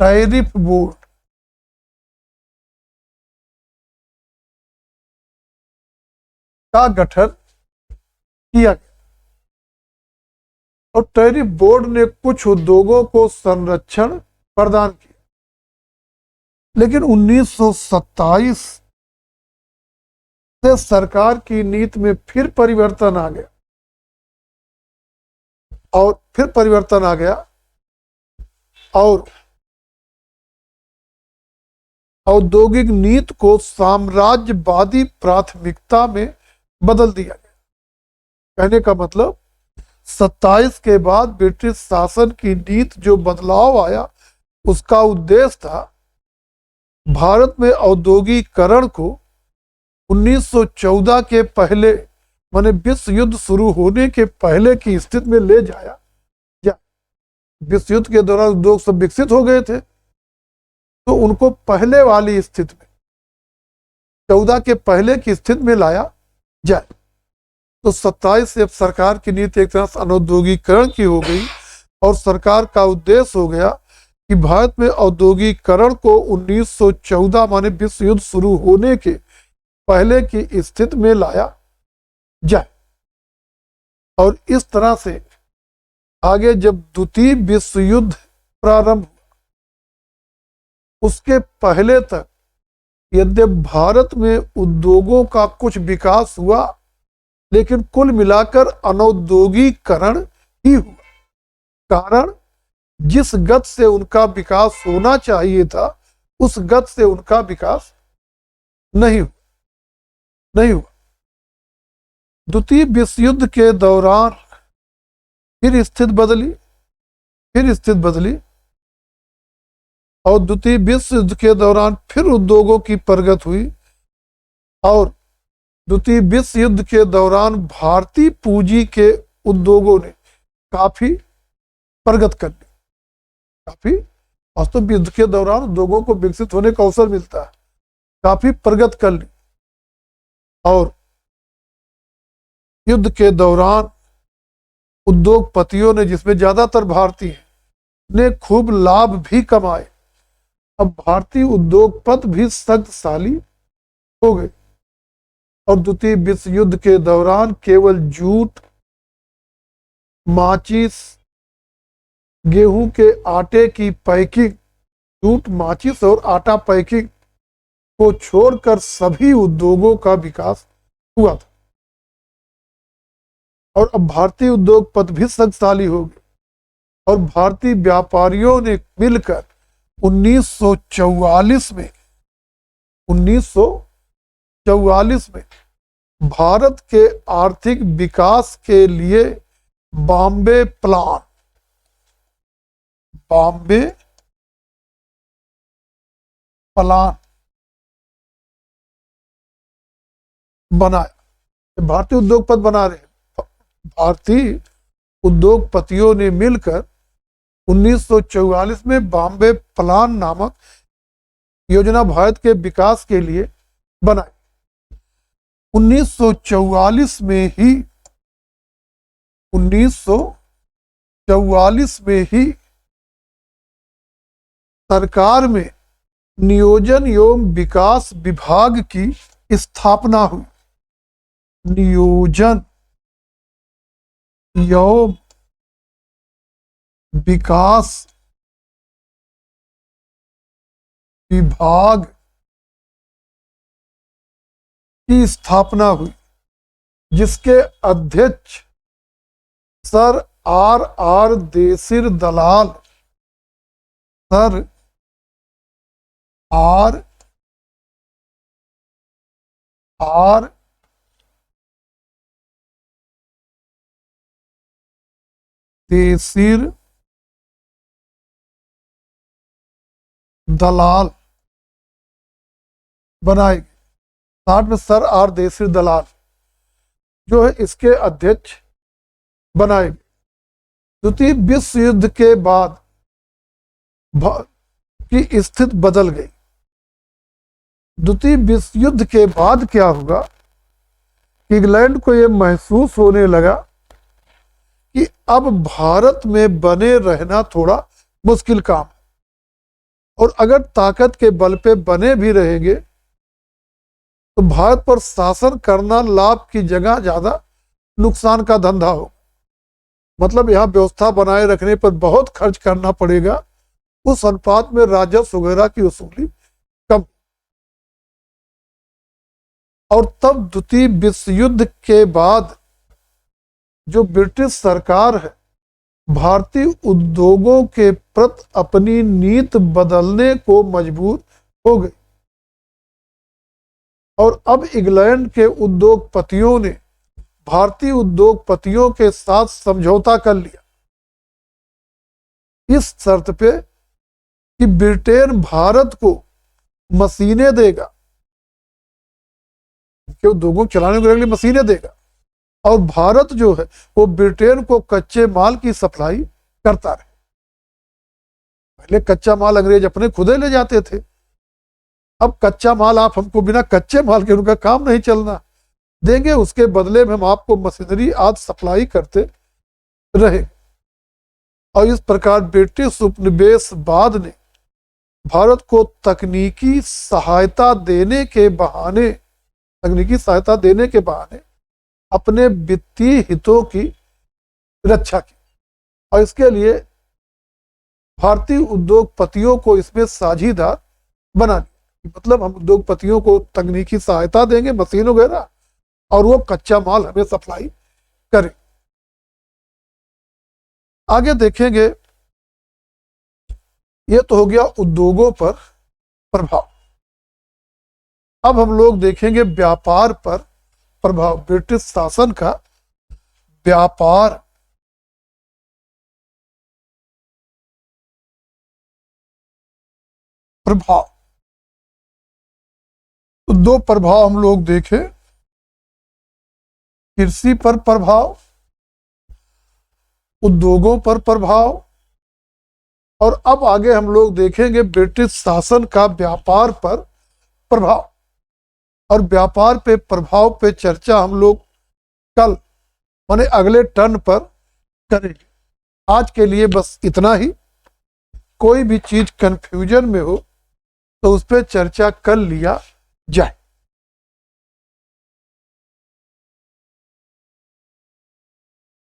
टैरिफ बोर्ड का गठन किया गया और टैरिफ बोर्ड ने कुछ उद्योगों को संरक्षण प्रदान किया। लेकिन 1927 से सरकार की नीति में फिर परिवर्तन आ गया और औद्योगिक नीति को साम्राज्यवादी प्राथमिकता में बदल दिया गया। कहने का मतलब 27 के बाद ब्रिटिश शासन की नीति जो बदलाव आया, उसका उद्देश्य था भारत में औद्योगिकरण को 1914 के पहले, माने विश्व युद्ध शुरू होने के पहले की स्थिति में ले जाया। विश्व युद्ध के दौरान उद्योग सब विकसित हो गए थे, तो उनको पहले वाली स्थिति में, 14 के पहले की स्थिति में लाया जाए। तो 27 से अब सरकार की नीति एक तरह से अनौद्योगिकरण की हो गई और सरकार का उद्देश्य हो गया कि भारत में औद्योगिकरण को 1914 माने विश्व युद्ध शुरू होने के पहले की स्थिति में लाया जाए। और इस तरह से आगे जब द्वितीय विश्व युद्ध प्रारंभ हुआ, उसके पहले तक यद्यप भारत में उद्योगों का कुछ विकास हुआ, लेकिन कुल मिलाकर अनौद्योगिकरण ही हुआ। कारण जिस गति से उनका विकास होना चाहिए था, उस गति से उनका विकास नहीं हुआ। द्वितीय विश्व युद्ध के दौरान फिर स्थिति बदली और द्वितीय विश्व युद्ध के दौरान फिर उद्योगों की प्रगति हुई और द्वितीय विश्व युद्ध के दौरान भारतीय पूंजी के उद्योगों ने काफी प्रगति कर ली। वास्तव युद्ध के दौरान उद्योगों को विकसित होने का अवसर मिलता है, काफी प्रगति कर ली और युद्ध के दौरान उद्योगपतियों ने, जिसमें ज्यादातर भारतीय ने खूब लाभ भी कमाए। अब भारतीय उद्योगपति भी शक्तिशाली हो गए और द्वितीय विश्व युद्ध के दौरान केवल जूट, माचिस, गेहूं के आटे की पैकिंग, जूट, माचिस और आटा पैकिंग को छोड़कर सभी उद्योगों का विकास हुआ था। और अब भारतीय उद्योगपति भी शक्तिशाली हो गए और भारतीय व्यापारियों ने मिलकर 1944 में भारत के आर्थिक विकास के लिए बॉम्बे प्लान बनाया। भारतीय उद्योगपति बना रहे, भारतीय उद्योगपतियों ने मिलकर 1944 में बॉम्बे प्लान नामक योजना भारत के विकास के लिए बनाई। 1944 में ही सरकार में नियोजन एवं विकास विभाग की स्थापना हुई। नियोजन एवं विकास विभाग की स्थापना हुई, जिसके अध्यक्ष sir Ardeshir Dalal, sir Ardeshir Dalal बनाए गए। साथ में सर आर देसिर दलाल जो है इसके अध्यक्ष बनाए गए। द्वितीय विश्व युद्ध के बाद की स्थिति बदल गई। द्वितीय विश्व युद्ध के बाद क्या हुआ, इंग्लैंड को यह महसूस होने लगा कि अब भारत में बने रहना थोड़ा मुश्किल काम है, और अगर ताकत के बल पे बने भी रहेंगे तो भारत पर शासन करना लाभ की जगह ज्यादा नुकसान का धंधा हो। मतलब यहां व्यवस्था बनाए रखने पर बहुत खर्च करना पड़ेगा, उस अनुपात में राजस्व वगैरह की वसूली कम। और तब द्वितीय विश्व युद्ध के बाद जो ब्रिटिश सरकार है भारतीय उद्योगों के प्रति अपनी नीति बदलने को मजबूर हो गई, और अब इंग्लैंड के उद्योगपतियों ने भारतीय उद्योगपतियों के साथ समझौता कर लिया, इस शर्त पे कि ब्रिटेन भारत को मशीनें देगा, के उद्योगों को चलाने के लिए मशीनें देगा, और भारत जो है वो ब्रिटेन को कच्चे माल की सप्लाई करता रहे। पहले कच्चा माल अंग्रेज अपने खुदे ले जाते थे, अब कच्चा माल आप हमको बिना कच्चे माल के उनका काम नहीं चलना देंगे, उसके बदले में हम आपको मशीनरी आज सप्लाई करते रहे। और इस प्रकार ब्रिटिश उपनिवेशवाद ने भारत को तकनीकी सहायता देने के बहाने अपने वित्तीय हितों की रक्षा की, और इसके लिए भारतीय उद्योगपतियों को इसमें साझीदार बना दिया। मतलब हम उद्योगपतियों को तकनीकी सहायता देंगे, मशीन वगैरह, और वो कच्चा माल हमें सप्लाई करे। आगे देखेंगे, ये तो हो गया उद्योगों पर प्रभाव। अब हम लोग देखेंगे व्यापार पर प्रभाव, ब्रिटिश शासन का व्यापार प्रभाव। तो दो प्रभाव हम लोग देखें, कृषि पर प्रभाव, उद्योगों पर प्रभाव, और अब आगे हम लोग देखेंगे ब्रिटिश शासन का व्यापार पर प्रभाव। और व्यापार पे प्रभाव पे चर्चा हम लोग कल माने अगले टर्न पर करेंगे। आज के लिए बस इतना ही। कोई भी चीज कंफ्यूजन में हो तो उस पर चर्चा कर लिया जाए।